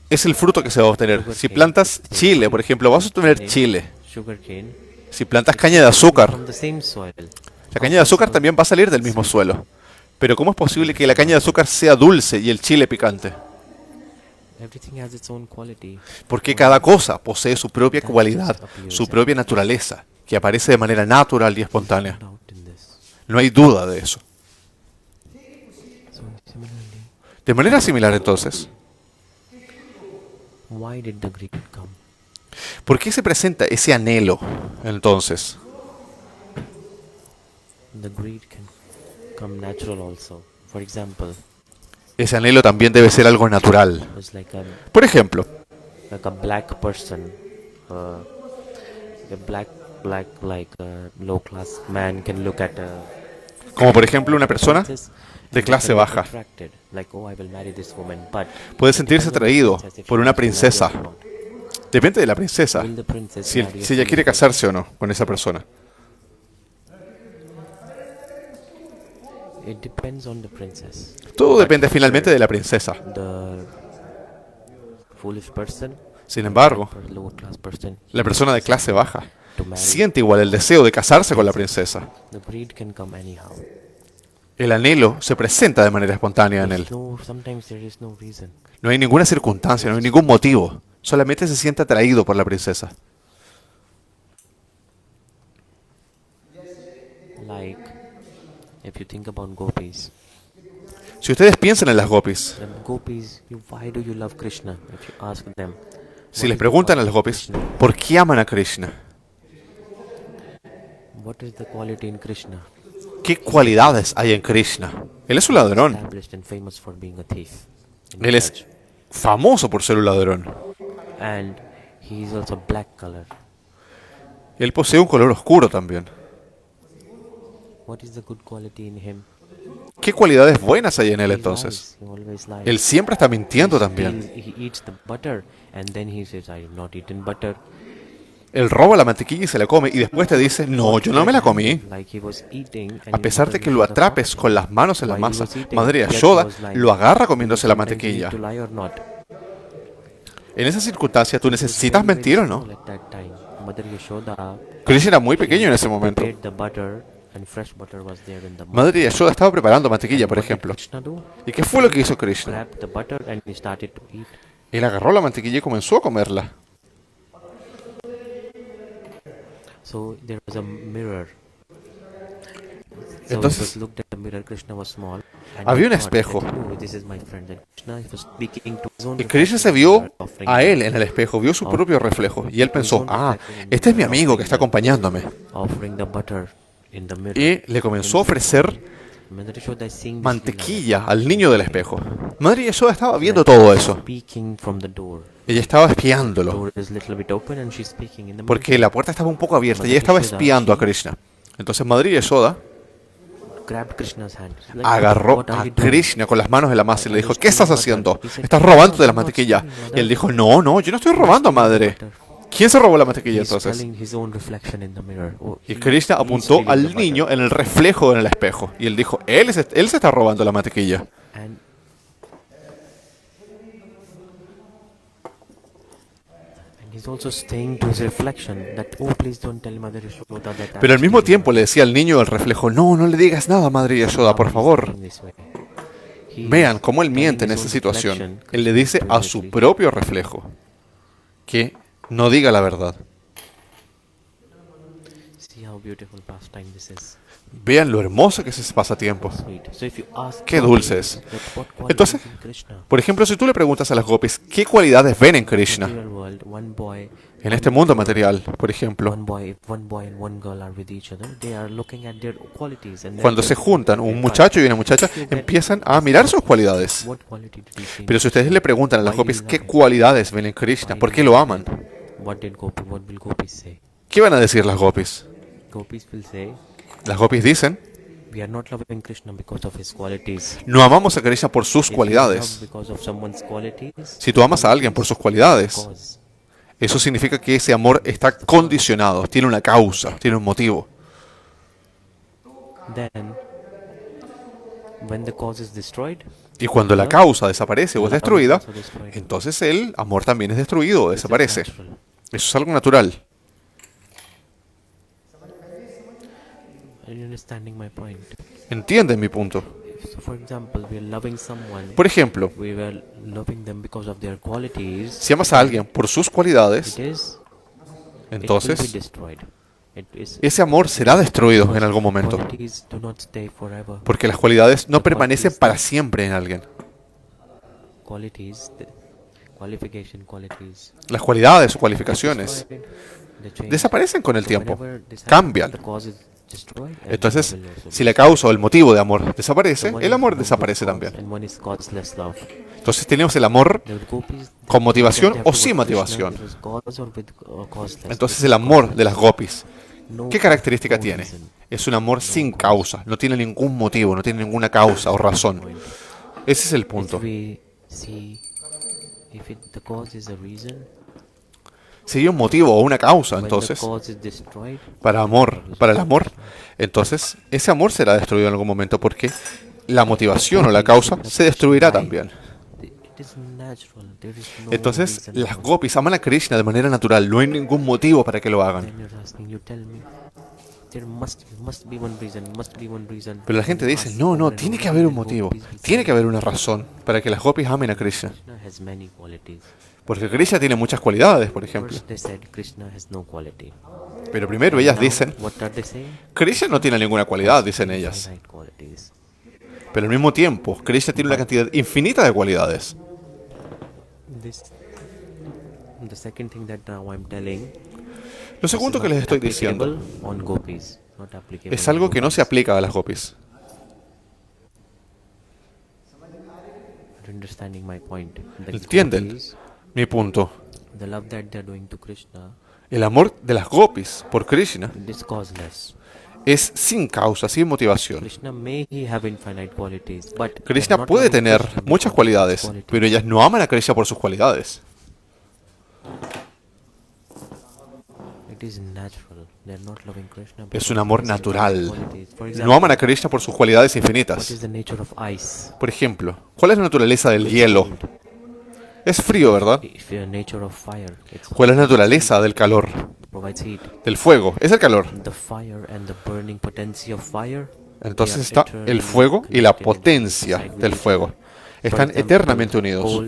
es el fruto que se va a obtener. Si plantas chile, por ejemplo, vas a obtener chile.
Sugarcane
Si plantas caña de azúcar,
from the same soil.
la caña de azúcar también va a salir del mismo suelo. Pero ¿cómo es posible que la caña de azúcar sea dulce y el chile picante?
Everything has its own quality.
Porque cada cosa posee su propia cualidad, su propia naturaleza, que aparece de manera natural y espontánea.
No doubt in this.
No hay duda de eso.
So similarly,
De manera similar entonces,
why did the greed come?
¿por qué se presenta ese anhelo entonces?
The greed can come natural also. For example,
Ese anhelo también debe ser algo natural.
it's
Por ejemplo,
like a black person, a black like a low class man can look at a
Como por ejemplo una persona
princess
de
and
clase
become
baja
attracted, like, oh, I will marry this woman, but
puede
it
sentirse
depends on the
atraído
princess if
por
she
una
wants to marry
princesa.
or not.
Depende de la princesa,
Will the princess
si
marry a
ella
foolish
quiere
person?
casarse o no con esa persona.
It depends on the princess.
Todo
But
depende
for
finalmente
sure,
de la princesa.
the foolish person,
Sin embargo,
or lower class person,
la persona de clase baja
to marry
siente igual el deseo de casarse con la princesa.
the breed can come anyhow.
El anhelo se presenta de manera espontánea en él.
Sometimes there is no reason.
No hay ninguna circunstancia, no hay ningún motivo. Solamente se siente atraído por la princesa.
Like, if you think about gopis,
Si ustedes piensan en las gopis,
why do you love Krishna? If you ask them,
si
what
les
is the
preguntan a
power
las
of
gopis,
Krishna?
¿por qué aman a Krishna?
What is the quality in Krishna?
¿Qué cualidades hay en Krishna? Él es un ladrón.
Established and famous for being a thief. in
Él es
Braj.
famoso por ser un ladrón.
And he is also black color.
Él posee un color oscuro también.
What is the good quality in him?
¿Qué cualidades buenas hay en él
He
entonces?
lies. He always lies.
Él siempre está mintiendo también.
He eats the butter and then he says, I have not eaten butter.
Él roba la mantequilla y se la come y después te dice, no, yo no me la comí.
Like he was eating, and
A pesar de que lo atrapes con las manos en la
while he
masa,
was eating,
Madre
yet he
Yashoda
was lying.
lo agarra comiéndose la
Sometimes you need
mantequilla.
to lie or not.
En esa circunstancia, ¿tú
He was
necesitas
very,
mentir o
very
no?
small at that time. Mother Yashoda
Krishna era muy pequeño en ese momento.
prepared the butter and fresh butter was there in the mug.
Madre Yashoda estaba preparando mantequilla,
And
por
what did
ejemplo.
Krishna do?
¿Y qué fue lo que hizo Krishna?
Grabbed the butter and he started to eat.
Él agarró la mantequilla y comenzó a comerla.
So there was a mirror. So
Entonces,
he was looked at the mirror. Krishna was small. And
había
he
un
thought
espejo.
that, "Oh, this is my friend." And Krishna was speaking to his own
Y Krishna se
reflection
vio
and offering
a
the-
él en el espejo, vio su propio reflejo. Y él pensó, ah, este es mi amigo que está acompañándome.
offering the butter in the mirror.
Y le comenzó a ofrecer
Mother Yashoda is seeing this
mantequilla al niño del espejo. Madre Yashoda estaba viendo todo eso.
speaking from the door.
Ella estaba espiándolo.
Door is little bit open and she's speaking in the
Porque la puerta estaba un poco abierta y ella estaba espiando a Krishna. Entonces Madre Yashoda
grabbed Krishna's hand. She's like,
agarró
"What are
a
you doing?"
Krishna con las manos en la masa y le dijo, ¿qué estás haciendo? Estás robando de la mantequilla. Y él dijo, no, no, yo no estoy robando, madre. ¿Quién se robó la mantequilla
He's
entonces?
smelling his own reflection in the mirror. Oh,
Y
he-
Krishna
he's
apuntó
stealing the
al
butter.
niño en el reflejo en el espejo. Y él dijo, él se está robando la mantequilla.
And he's also saying to his reflection that, oh, please don't tell Mother Yashoda that I'm
Pero al mismo
stealing
tiempo le decía al niño del reflejo, no, no le digas nada, madre Yashoda, por favor. Vean cómo él miente en esa situación. Él le dice a su propio reflejo que no diga la verdad.
See how beautiful pastime this is.
Vean lo hermoso que es ese pasatiempo.
Sweet. So if you ask
Qué dulce es.
that what
Entonces,
qualities in Krishna,
por ejemplo, si tú le preguntas a las gopis, ¿qué cualidades ven en Krishna?
material world, one boy,
En este mundo material, por ejemplo,
if one boy and one girl are with each other, they are looking at their qualities and then
cuando se juntan un muchacho y una muchacha, empiezan a mirar sus cualidades.
what quality did he see?
Pero si ustedes le preguntan a las gopis qué cualidades ven en Krishna, ¿por qué lo aman?
What will gopis say?
¿Qué van a decir las gopis?
Gopis will say,
Las gopis dicen,
we are not loving Krishna because of his qualities.
no amamos a Krishna por sus
If you
cualidades.
love because of someone's qualities,
Si tú amas a alguien por sus cualidades,
cause.
eso significa que ese amor está condicionado, tiene una causa, tiene un motivo.
Then, when the cause is destroyed,
Y cuando la causa desaparece o es
the love is
destruida,
also destroyed.
entonces el amor también es destruido o
This is
desaparece.
natural.
Eso es algo natural.
Are you understanding my point?
¿Entienden mi punto?
So, for example, we are loving someone.
Por ejemplo,
We were loving them because of their qualities.
si amas a alguien por sus cualidades,
It will be
entonces
destroyed.
ese amor será destruido en algún momento.
Qualities do not stay forever.
Porque las cualidades no permanecen para siempre en alguien.
Qualities, qualities.
Las cualidades o cualificaciones
Destroyed, they change.
desaparecen con el
So
tiempo,
whenever this happens,
cambian.
the cause is destroyed and
Entonces,
love will also
si la causa o el motivo de amor desaparece, el amor desaparece también.
and one is causeless love.
Entonces tenemos el amor
The gopis,
con motivación
they have
o
to
sin
work Krishna
motivación.
with cause or with, causeless.
Entonces el amor de las gopis,
No
¿qué característica tiene?
reason.
Es un amor sin causa, no tiene ningún motivo, no tiene ninguna causa o razón.
Point.
Ese es el
If
punto.
we see the cause is a reason,
Si hay un motivo o una causa,
when the
entonces,
cause is destroyed,
para el amor, entonces ese amor será destruido en algún momento porque la motivación o la causa se destruirá también.
it is natural. There is no
Entonces,
reason
las
for it.
gopis aman a Krishna de manera natural, no hay ningún motivo para que lo hagan.
Then you're asking, you tell me, there must be one reason, must be one reason.
Pero la
Then
gente
you
dice,
ask
no, no,
over and
tiene
over
que haber un
again,
motivo,
gopis will
tiene
say,
que haber una razón para que las gopis amen a Krishna.
Krishna has many qualities.
Porque Krishna tiene muchas cualidades, por ejemplo.
First they said Krishna has no quality.
Pero primero ellas
Now,
dicen,
what are they saying?
Krishna no tiene ninguna cualidad, dicen ellas.
Finite qualities.
Pero al mismo tiempo, Krishna tiene una cantidad infinita de cualidades.
This, the second thing that now I'm telling,
Lo segundo que les estoy diciendo
applicable on gopis, not applicable
es
on
algo que no se
gopis.
aplica a las gopis.
You're understanding my point. The
¿Entienden?
gopis,
Mi punto.
the love that they're doing to Krishna,
El amor de las gopis por Krishna
it is causeless.
es sin causa, sin motivación.
Krishna may he have infinite qualities, but they're
Krishna
not
puede
loving
tener
Krishna
muchas
because of his
cualidades,
qualities.
pero ellas no aman a Krishna por sus cualidades.
It is natural. They're not loving Krishna
Es
because
un
of
amor
his infinite
natural.
qualities. For
No
example,
aman a Krishna por sus cualidades
what
infinitas.
is the nature of ice?
Por ejemplo, ¿cuál es la naturaleza del hielo?
Cold.
Es frío, ¿verdad?
If the nature of fire, it's
¿Cuál es la naturaleza del calor?
provides heat.
Del fuego. Es el calor.
The fire and the burning potency of fire.
Entonces
they are
está el
eternally
fuego y la
connected in
potencia
psyche
del
with
fuego.
each other.
Están
For example,
eternamente unidos.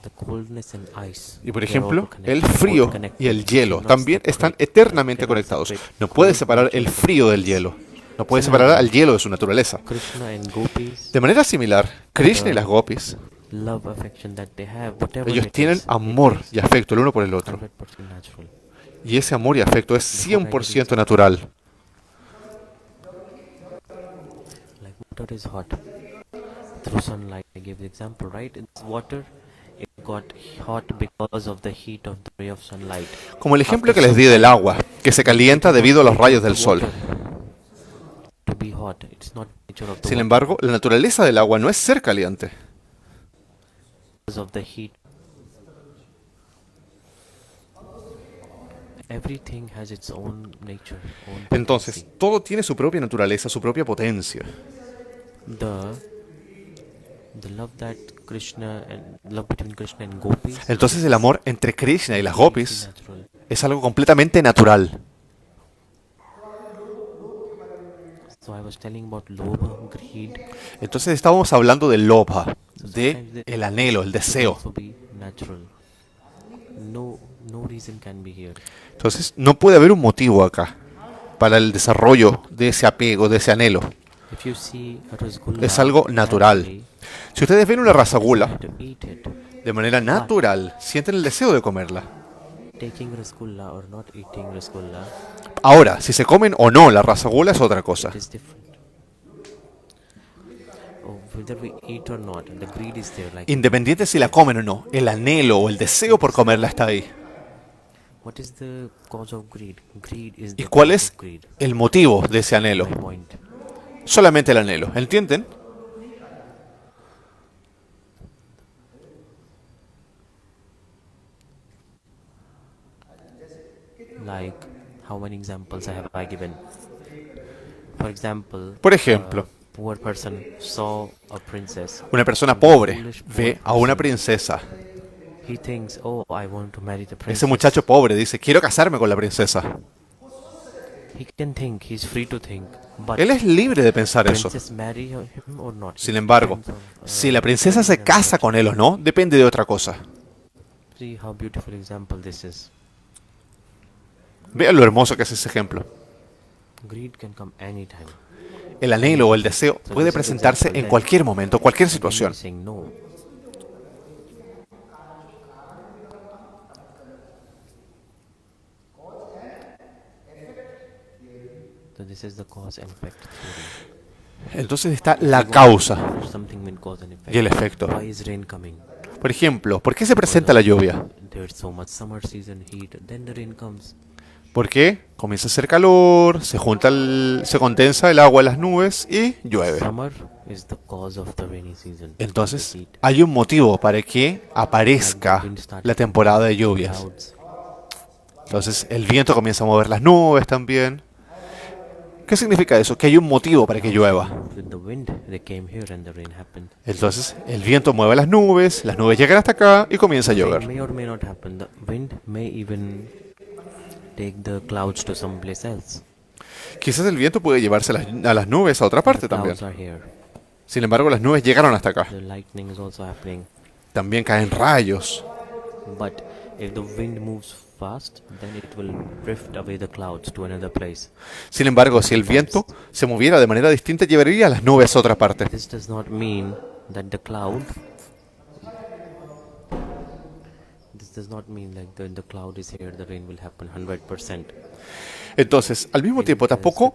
The coldness and ice.
Y por
they are
ejemplo,
also connected,
el
both
frío
connected.
y el
You
hielo
cannot
también
separate.
están eternamente
You cannot
conectados.
separate
No puedes
cold
separar
nature
el
from
frío del
ice.
hielo. No puedes separar al hielo de su naturaleza.
Krishna and gopis,
De manera similar, Krishna y las gopis,
love, affection that they have, whatever
ellos
it
tienen
is, it
amor
is
y afecto el uno por el otro.
100% natural.
Y ese amor y afecto es 100% natural.
Like water is hot through sunlight. I gave the example, right? It's water. It got hot because of the heat of the ray of sunlight.
Como el ejemplo que les di del agua, que se calienta debido a los rayos del sol.
To be hot, it's not nature of the
Sin
water,
embargo, la naturaleza del agua no es ser caliente.
because of the heat. Everything has its own nature, own
Entonces,
potency.
todo tiene su propia naturaleza, su propia potencia.
The love that Krishna and love between Krishna and gopis
Entonces, el amor entre Krishna y las gopis
natural.
es algo completamente natural.
So I was telling about lobha, greed.
Entonces, estábamos hablando del lobha, de el anhelo, el deseo.
Also be natural. No reason can be here.
Entonces, no puede haber un motivo acá para el desarrollo de ese apego, de ese anhelo.
If you see a rasgulla,
Es algo natural.
naturally,
Si ustedes ven una
you
rasagula,
decide to eat it.
de manera natural, sienten el deseo de comerla.
Taking rasgulla or not eating rasgulla,
Ahora, si se comen o no la rasagula es otra cosa.
it is different. Oh, whether we eat or not, the greed is there. Like,
Independiente si la comen o no, el anhelo o el deseo por comerla está ahí.
what is the cause of greed? Greed is
¿Y
the
cuál
cause
es
of greed.
el motivo de ese anhelo?
My point.
Solamente el anhelo, ¿entienden?
Like, how many examples have I given? For example,
Por ejemplo,
a poor person saw a princess.
una persona pobre ve a una princesa.
He thinks, oh, I want to marry the princess.
Ese muchacho pobre dice, quiero casarme con la princesa.
He can think, he's free to think. But
Él es libre de pensar eso.
princess marry him or not?
Sin
It
embargo,
depends on,
si la princesa se casa con él o no, depende de otra cosa.
See how beautiful example this is.
Vean lo hermoso que es ese ejemplo.
Greed can come anytime.
El anhelo o el deseo puede presentarse en cualquier momento, cualquier situación.
Saying no. So this is the cause and effect theory.
Entonces está la causa
Something mean cause and effect.
y el efecto.
Why is rain coming?
Por ejemplo, ¿por qué se presenta la lluvia?
There's so much summer season heat, then the rain comes.
¿Por qué? Comienza a hacer calor, se condensa el agua en las nubes y llueve.
Summer is the cause of the rainy season.
Entonces,
The heat.
hay un motivo para que
Like the
aparezca
wind started
la
to
temporada de
move
lluvias.
clouds.
Entonces, el viento comienza a mover las nubes también. ¿Qué significa eso? Que hay un motivo para que llueva.
With the wind, they came here and the rain happened.
Entonces, el viento mueve las nubes llegan hasta acá y comienza a
Rain
llover.
may or may not happen. The wind may even take the clouds to someplace else.
Quizás el viento puede llevarse a las nubes a otra parte
The
también.
clouds are here.
Sin embargo, las nubes llegaron hasta acá.
The lightning is also happening.
También caen rayos.
But if the wind moves fast, then it will drift away the clouds to another place.
Sin embargo, si el viento se moviera de manera distinta, llevaría las nubes a otra parte.
This does not mean that the cloud. This does not mean like the cloud is here, the rain will happen 100%.
Entonces, al mismo tiempo, tampoco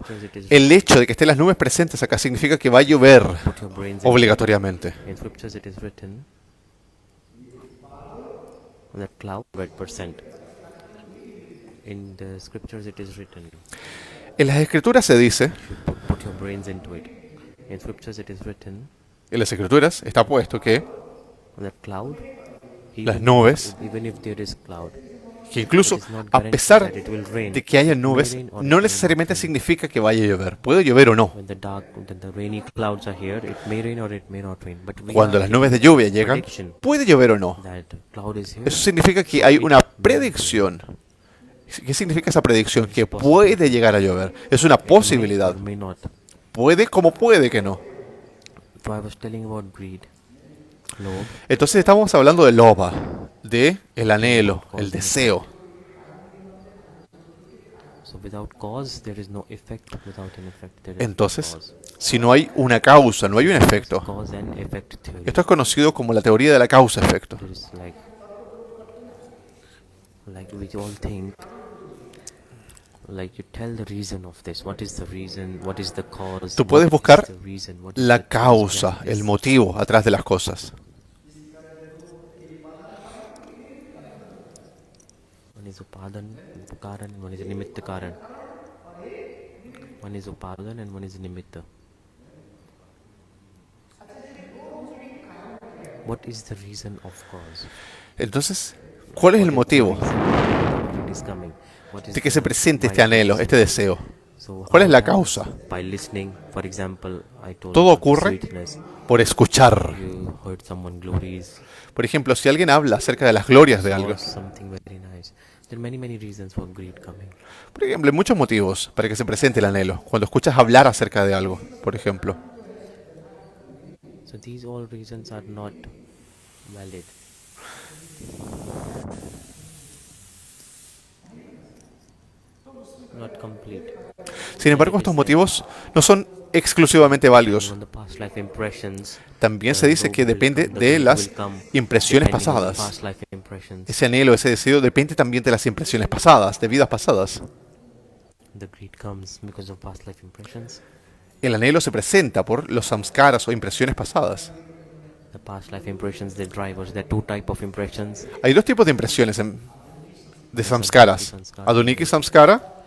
el hecho de que estén las nubes presentes acá significa que va a llover
Put your brains in.
obligatoriamente.
In scriptures it is written that cloud 100%. In the scriptures it is written.
En las escrituras se dice,
Put your brains into it. In scriptures it is written
en las escrituras está puesto que
that cloud.
las nubes,
Even if there is cloud,
que incluso
it is not
a
guaranteed
pesar
that it will rain.
de que haya
It may
nubes,
rain or it
no
may
necesariamente
not rain.
significa que vaya a llover. Puede llover o no.
When the rainy clouds are here, it may rain or it may not rain. But we
Cuando
are
las nubes de lluvia
given
llegan,
prediction
puede llover o no.
that cloud is here.
Eso significa que hay una predicción. ¿Qué significa esa predicción? Que puede llegar a llover. Es una
It may
posibilidad.
or may not.
Puede como puede que no.
So I was telling about greed. Lob.
Entonces estamos hablando de loba, de el anhelo, el deseo.
So without cause, there is no effect. Without an effect, there is
Entonces,
no cause.
si no hay una causa, no hay un efecto.
Cause and effect theory.
Esto es conocido como la teoría de la causa-efecto.
There is like we all think, like you tell the reason of this. What is the reason? What is the cause?
Tú puedes
what is
buscar
the reason? What is
la
the cause
causa,
behind
el
this?
motivo atrás de las cosas.
One is upadan, karan, and one is nimitta karan. One is upadan and one is nimitta. What is the reason of cause?
Entonces, ¿cuál es el motivo
It is coming. What is
de que
the
se presente este
why
anhelo,
it is
este deseo?
So
¿Cuál
how
es la
that?
causa?
By listening, for example, I told
Todo
about the
ocurre
sweetness.
por escuchar.
You heard someone glories
Por ejemplo, si alguien habla acerca de las glorias de
or
algo,
something very nice. There are many reasons for greed coming.
por ejemplo, hay muchos motivos para que se presente el anhelo. Cuando escuchas hablar acerca de algo, por ejemplo.
So these all reasons are not valid. Not complete.
Sin embargo, estos motivos no son exclusivamente válidos.
On the past life impressions,
También se dice que depende de las impresiones pasadas.
past life impressions.
Ese anhelo, ese deseo depende también de las impresiones pasadas, de vidas pasadas.
The greed comes because of past life impressions.
El anhelo se presenta por los samskaras o impresiones pasadas.
The past life impressions, the drivers, there are two type of impressions.
Hay dos tipos de impresiones de samskaras. Adoniki samskara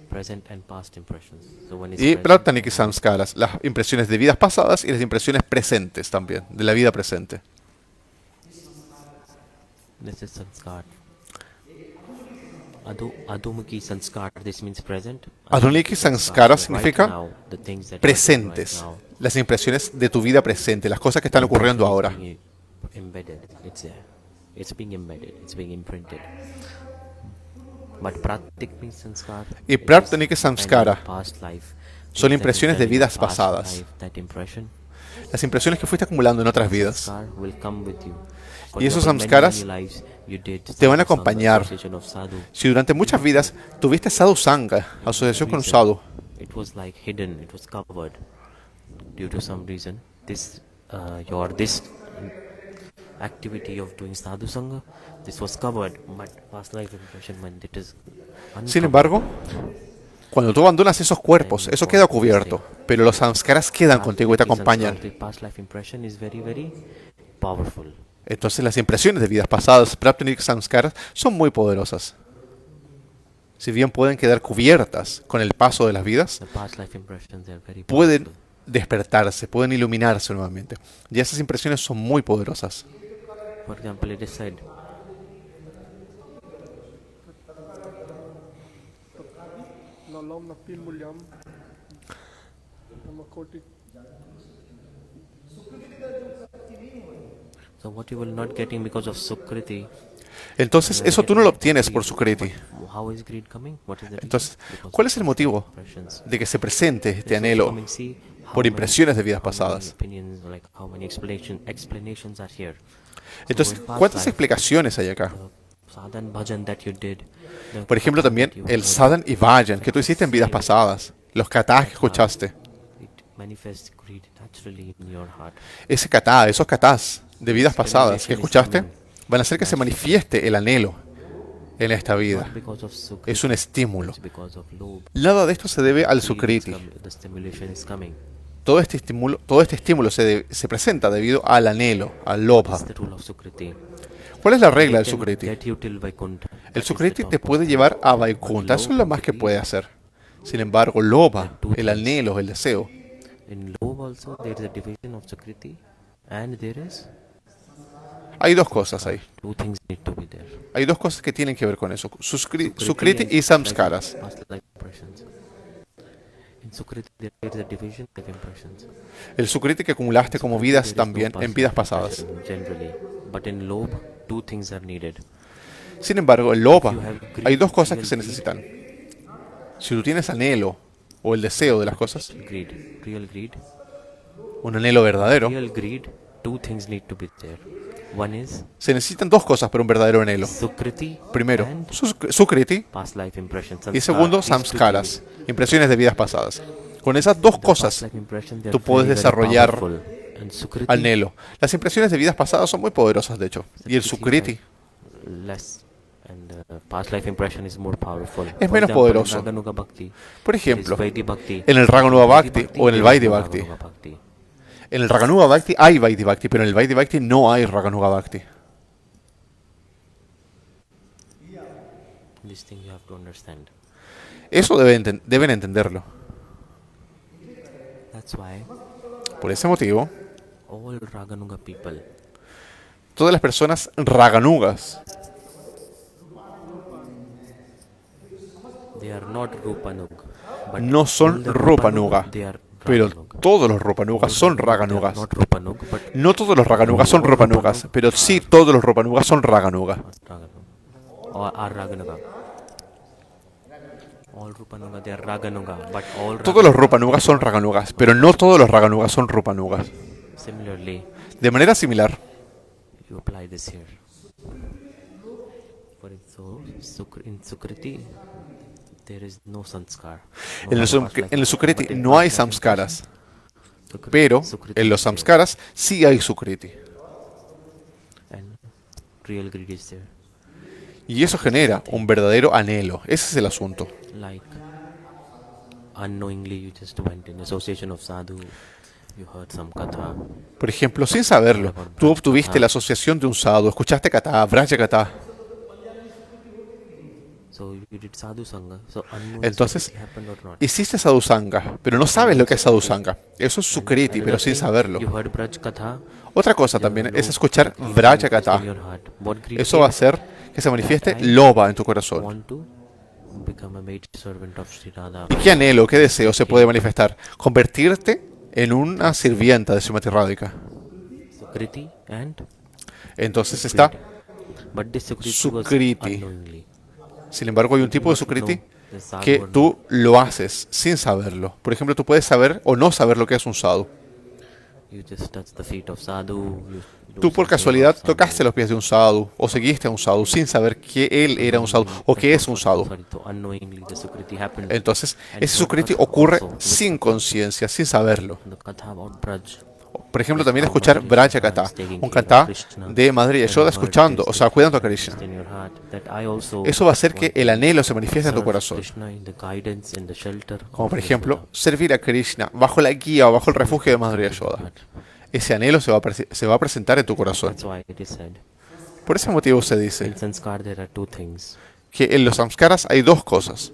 Present and past impressions. So one is
y
present,
Prataniki samskaras. Las impresiones de vidas pasadas y las impresiones presentes también, de la vida presente.
this is sanskar. Adumukhi sanskar, this means present.
Adoniki samskara significa
now, the things that are
presentes.
right now.
Las impresiones de tu vida presente, las cosas que están ocurriendo ahora.
It's being embedded. It's there. It's being embedded. It's being imprinted. But pratik means sanskar.
Y
it is
Prarthaniki
kind of
samskara
past life.
son
Things that
impresiones
you've
de
done in
vidas
the past
pasadas.
life, that impression,
Las impresiones que fuiste acumulando en otras vidas.
sanskar will come with you. For
Y esos
example,
samskaras
many lives you did
te van a
sadhu sangha,
acompañar.
association of sadhu.
Si durante muchas vidas tuviste sadhu sangha, asociación con un sadhu,
It was like hidden. It was covered due to some reason. This activity of doing sadhu sangha, this was covered, but past life impression when it is
sin
uncovered,
embargo, cuando tú abandonas esos cuerpos, eso queda cubierto, pero los samskaras quedan contigo y te acompañan.
The past life impression is very powerful.
Entonces las impresiones de vidas pasadas, Praptanik samskaras, son muy poderosas. si bien pueden quedar cubiertas con el paso de las vidas,
The past life impressions, they are very
pueden
powerful.
despertarse, pueden iluminarse nuevamente. Y esas impresiones son muy poderosas.
For example, it is said,
Nalam Napil Mulyam Namakoti.
so what you will not getting because of Sukriti.
Entonces,
you are
eso tú no lo
getting
obtienes
greed.
por Sukriti.
But how is greed coming? What is the reason?
Entonces,
Because
¿cuál
of
es el
past
motivo
life impressions.
de que se presente este
It's also
anhelo
coming, see how
por
many-
impresiones de vidas
how many
pasadas?
opinions, like how many explanations are here. So
Entonces,
in past
¿cuántas
life,
explicaciones hay acá?
the sadhan bhajan that you did, the
Por ejemplo,
katha
también
that you
el
heard,
sadhan y vayan que tú hiciste en vidas pasadas, los katas que escuchaste.
it manifests greed naturally in your heart.
Ese katá, esos katás de vidas pasadas que escuchaste, van a hacer que se manifieste el anhelo en esta vida.
Not because of Sukriti,
Es un estímulo.
it's because of lobh.
Nada de esto se debe al
Greed is
Sukriti.
the stimulation is coming.
Todo este estímulo se presenta debido al anhelo, al lobha.
It's the rule of Sukriti.
¿Cuál es la regla
It
del
can
Sukriti?
get you till Vaikuntha.
El
That is the
Sukriti te
top of
puede
the
llevar a
list.
Vaikunta, eso es
But
lo más que
lobh,
puede hacer. Sin embargo, lobha, el anhelo, el deseo,
in lobh also there is a division of Sukriti, and there is
hay dos cosas ahí.
two things need to be there.
Hay dos cosas que tienen que ver con eso.
Sukriti
Sukriti
and
y samskaras.
past life impressions. In Sukriti there is a division of impressions.
El Sukriti que acumulaste como vidas
There is no
también
past
en vidas
life
pasadas.
impression generally, but in lobh two things are needed.
Sin embargo, en lobha
If you have greed,
hay dos cosas que
real
se
greed,
necesitan. Si tú tienes anhelo o el deseo de las cosas,
real greed,
un anhelo verdadero,
real greed, two things need to be there. One is
se necesitan dos cosas para un verdadero anhelo.
Sukriti
Primero,
and
Sukriti
past life impressions.
y segundo,
These two
samskaras, impresiones de vidas pasadas. Con esas dos
things, the
cosas
past life impressions, they
tú
are
puedes
very, very
desarrollar
powerful. And Sukriti,
anhelo. Las impresiones de vidas pasadas son muy poderosas, de hecho. Y el Sukriti
less, and past life impression is more powerful.
Es
For
menos
example,
poderoso.
in Raganuga Bhakti,
Por
there is
ejemplo,
Vaidhi Bhakti.
en el Raganuga
In
Bhakti o en el
there is
Vaidhi
no
Bhakti.
Raganuga Bhakti.
En el Raganuga Bhakti hay Vaidhi Bhakti, pero en el Vaidhi Bhakti no hay Raganuga Bhakti.
This thing you have to understand.
Eso deben entenderlo.
That's why
Por ese motivo,
all Raganuga people,
todas las personas Raganugas
they are not Rupanug. But
no son
all the
Rupanuga,
they are
pero
Raganug.
todos los Rupanugas son
They are
Raganugas.
not Rupanug, but
No todos los Raganugas son Rupanugas, pero sí todos los Rupanugas son Raganuga.
Raganuga. Or are Raganuga. All Rupanuga, they are Raganuga, but all
Todos los Rupanugas son Raganugas, pero no todos los Raganugas son Rupanugas.
Similarly,
De manera similar,
you apply this here. In Sukriti, there is no sanskar.
en el Sukriti no hay samskaras, pero en los samskaras sí hay Sukriti.
And real greed is there.
Y eso genera un verdadero anhelo. Ese es el asunto.
Like unknowingly, you just went in association of sadhu. You heard some katha.
Por ejemplo, sin saberlo, tú obtuviste la asociación de un sadhu, escuchaste kata, vraja kata.
So you did sadhu sangha. So unknowing
Entonces,
Sukriti happened or not.
hiciste sadhusanga, pero no sabes lo que es sadhusanga. Eso es Sukriti, pero sin saberlo.
You heard braj katha.
Otra cosa también es escuchar vraja kata.
In your heart. What greed
Eso va a
came?
hacer que se manifieste loba en tu corazón.
Want to become a maid servant of Sri Radha.
¿Y qué anhelo, qué deseo se puede manifestar? Convertirte en una sirvienta de Srimati Radhika.
Sukriti and
Entonces está,
but this Sukriti,
Sukriti.
was unknowingly.
sin embargo, hay un tipo de Sukriti
The sadhu
que
or
tú lo haces sin saberlo. Por ejemplo, tú puedes saber o no saber lo que es un sadhu.
you just touch the feet of sadhu. You do
Tú por
some
casualidad
seva of sadhu.
tocaste los pies de un sadhu o seguiste a un sadhu sin saber que él era un sadhu o que es un sadhu.
Sorry, so unknowingly the Sukriti happened.
Entonces, ese Sukriti ocurre sin conciencia, sin saberlo.
The katha about Braj.
Por ejemplo, también escuchar Vraja Kata, un kata de Madre Yashoda escuchando, o sea, cuidando a Krishna.
In your heart, that I also
Eso va a hacer que el anhelo se manifieste en tu
serve
corazón.
Krishna in the guidance, in the shelter
Como
of
por
his
ejemplo,
Buddha.
servir a Krishna bajo la guía o bajo el refugio de Madre Yashoda. Ese anhelo se va a presentar en tu corazón.
That's why it is said.
Por ese motivo se dice
In sanskar there are two things.
que en los samskaras hay dos cosas.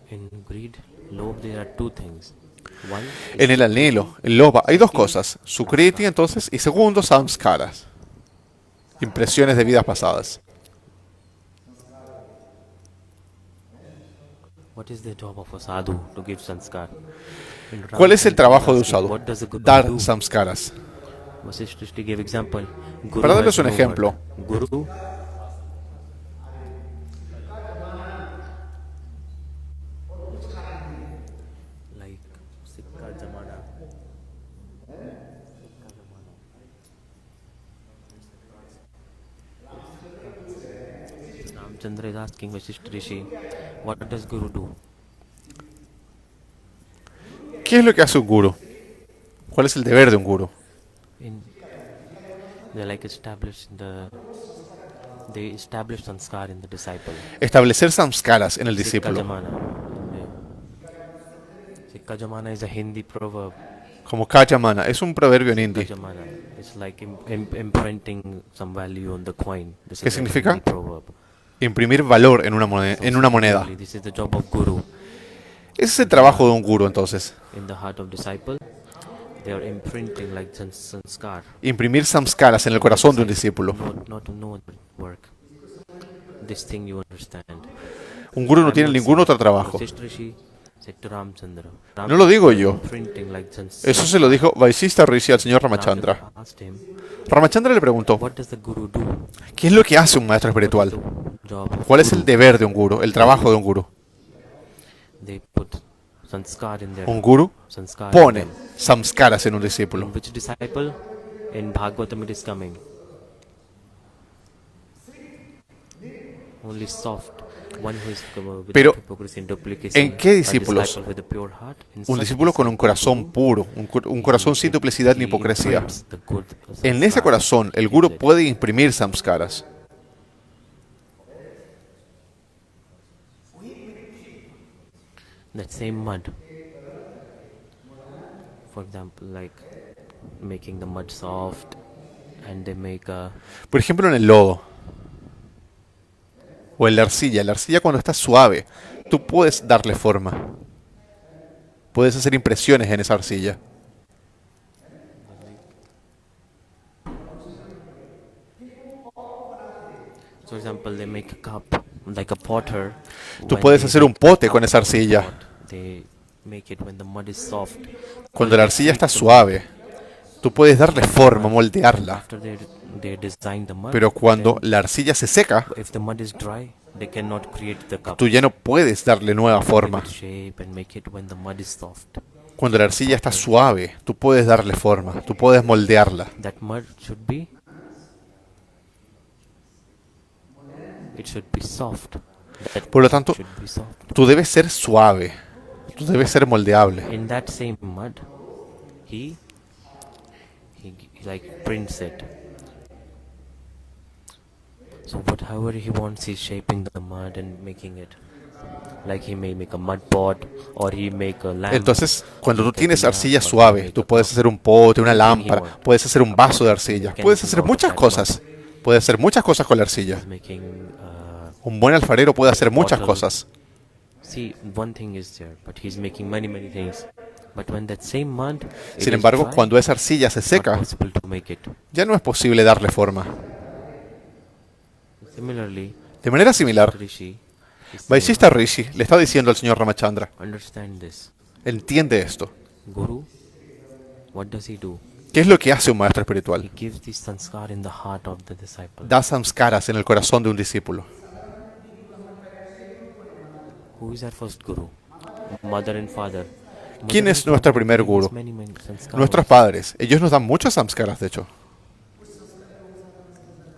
In greed, lobha, there are two things. One
En el anhelo, el loba, hay dos cosas. Sukriti, entonces, y segundo, samskaras. Impresiones de vidas pasadas.
what is the job of a sadhu to give sanskar? In
¿Cuál es el
Ramachandra
trabajo de un
is asking,
sadhu?
what does a guru
Dar
do?
samskaras.
Vasishtha Rishi gave example. Guru
Para darles
has
un
no
ejemplo,
word. Guru like Sikha Jamana. Ramchandra is asking Vasishtha Rishi, what does Guru do?
¿qué es lo que hace un guru? ¿Cuál es el deber de un guru?
In they like establish the they establish sanskar in the disciple.
Establecer samskaras en el
Sikha
discípulo.
Jamana. Sikha Jamana is a Hindi proverb.
Como Kajamana, es un proverbio en
Sikha
hindi.
Jamana. It's like imprinting some value on the coin. This
¿Qué
is a
significa?
Hindi proverb.
Imprimir valor en una moneda.
Similarly, this is the job of Guru.
Ese es el trabajo de un guru, entonces.
In the heart of disciple, they are imprinting like sanskar.
Imprimir samskaras en el corazón de un discípulo.
Not to know the work. This thing you understand.
Un guru no tiene ningún otro trabajo.
Vasishtha Rishi said to Ramchandra.
No lo digo yo.
Imprinting like sanskar.
Eso se lo dijo Vaisishta Rishi al señor Ramachandra.
Asked him,
Ramachandra le preguntó,
what does the Guru do?
¿qué es lo que hace un maestro espiritual?
Job of
¿Cuál es
Guru.
el deber de un guru? El trabajo de un guru.
They put sanskar in their
Un guru
sanskar in
pone
them.
samskaras en un discípulo.
In which disciple? In Bhagavatam it is coming. Only soft. One who is
Pero,
without hypocrisy and duplication.
¿en qué
A
discípulos?
disciple with a pure heart. In
Un
such
discípulo con un
disciple
corazón
who
puro, un corazón sin duplicidad ni
he
hipocresía.
imprints the good
En ese
sanskar.
corazón, el guru puede imprimir samskaras.
That same mud. For example, like making the mud soft, and they make a
Por ejemplo, en el lodo. O en la arcilla. La arcilla cuando está suave, tú puedes darle forma. Puedes hacer impresiones en esa arcilla.
for example, they make a cup like a potter.
Tú
when
puedes
they
hacer un
make
pote
the
con
cup
esa
or the
arcilla.
pot, they make it when the mud is soft.
Cuando la arcilla está suave, tú puedes darle forma, moldearla.
After they design the mud,
Pero cuando
then
la arcilla se seca,
if the mud is dry, they cannot create the cup.
tú ya no puedes darle nueva
Give
forma.
it shape and make it when the mud is soft.
Cuando la arcilla está suave, tú puedes darle forma, tú puedes moldearla.
That mud should be. It should be soft. That
Por lo tanto,
should be soft.
tú debes ser suave, tú debes ser moldeable.
In that same mud, he like prints it. So whatever he wants, he's shaping the mud and making it. Like he may make a mud pot or he make a lamp.
Entonces, cuando tú
He can
tienes
do
arcilla
that, or he
suave,
make
tú
a
puedes
cup.
hacer un pote, una
Anything he
lámpara,
wants.
puedes hacer un vaso de arcilla,
Can
puedes
do
hacer
out of
muchas
that mud.
cosas. Puedes hacer muchas cosas con la arcilla.
He's making.
Un buen alfarero puede hacer muchas
Bottle.
cosas.
See, one thing is there, but he's making many things. But when that same mud, it
Sin
is
embargo,
dry,
cuando esa arcilla se
it's not
seca,
possible to make it.
ya no es posible darle forma.
Similarly,
De manera similar,
Rishi is saying,
Vaisishta Rishi le está diciendo al señor Ramachandra,
understand this.
entiende esto.
Guru, what does he do?
¿Qué es lo que hace un maestro
He
espiritual?
gives this sanskar in the heart of the disciple.
Da samskaras en el corazón de un discípulo.
Who is our first guru? Mother and father.
¿Quién
Mother
es
and
nuestro
father
primer
give us
guru?
many sanskaras.
Nuestros padres. Ellos nos dan muchos samskaras, de hecho.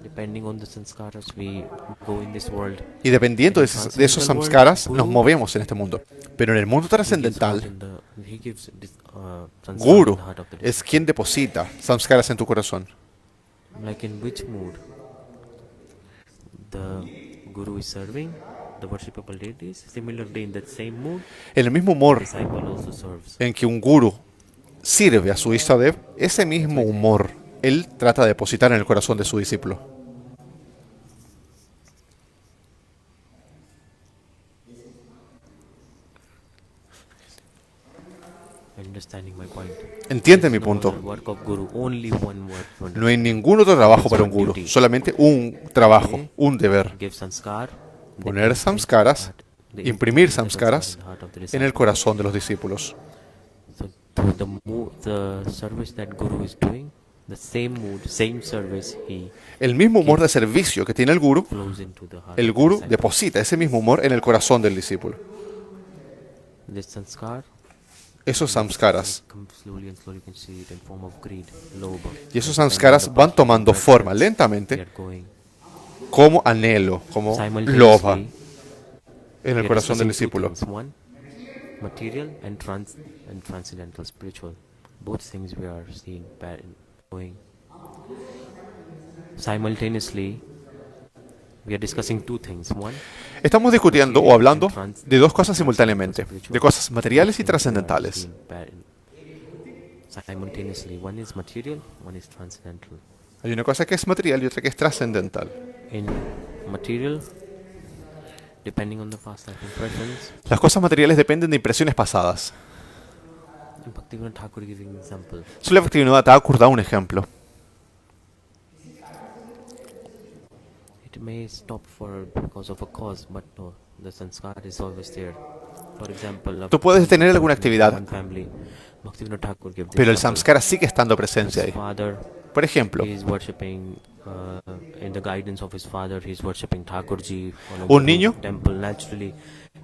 Depending on the sanskaras, we go in this world.
Y dependiendo de esos samskaras, nos movemos en este mundo. Pero en el mundo
He gives
trascendental,
heart in the- he gives this, sanskar
Guru
in the heart of the
es quien deposita samskaras en tu corazón.
disciple. Like in which mood? The guru is serving the worshipable deities. Similarly, in that same mood,
En el mismo
the
humor
disciple also serves.
en que un guru sirve a su Ishtadev, ese mismo humor él trata de depositar en el corazón de su discípulo.
understanding my point?
Entiende mi
No
punto.
other work of guru, only one work.
No hay ningún otro trabajo para un guru, solamente un trabajo, un deber.
Give sanskar,
Poner samskaras, imprimir samskaras en el corazón de los discípulos.
So through the service that guru is doing, the same mood, same service he
El mismo humor de servicio que tiene el
flows into the heart.
el
of the
guru
disciple.
deposita ese mismo humor en el corazón del discípulo.
This sanskar
Esos samskaras
come slowly and slowly, you can see it in form of greed, lobha.
y esos samskaras van tomando forma
They
lentamente
are going
como anhelo, como
simultaneously.
lobha en
We
el
are
corazón del
discussing two
discípulo.
things. One, material and transcendental, spiritual. Both things we are seeing going simultaneously. We are discussing two things. One,
Estamos discutiendo o hablando de dos cosas simultáneamente, de cosas materiales y trascendentales.
simultaneously. One is material, one is transcendental.
Hay una cosa que es material y otra que es trascendental.
In material, depending on the past life impressions,
Las cosas materiales dependen de impresiones pasadas.
Bhaktivinoda Thakur giving example.
Srila Bhaktivinoda Thakur da un ejemplo.
It may stop because of a cause, but no, the sanskar is always there. For example,
Tú puedes tener alguna actividad,
one family, Bhaktivinoda Thakur gave the
pero el
example.
samskara sigue estando presencia
His
ahí.
father,
Por ejemplo,
he is worshipping in the guidance of his father. He is worshipping Thakurji. on a
Un niño
temple. Naturally,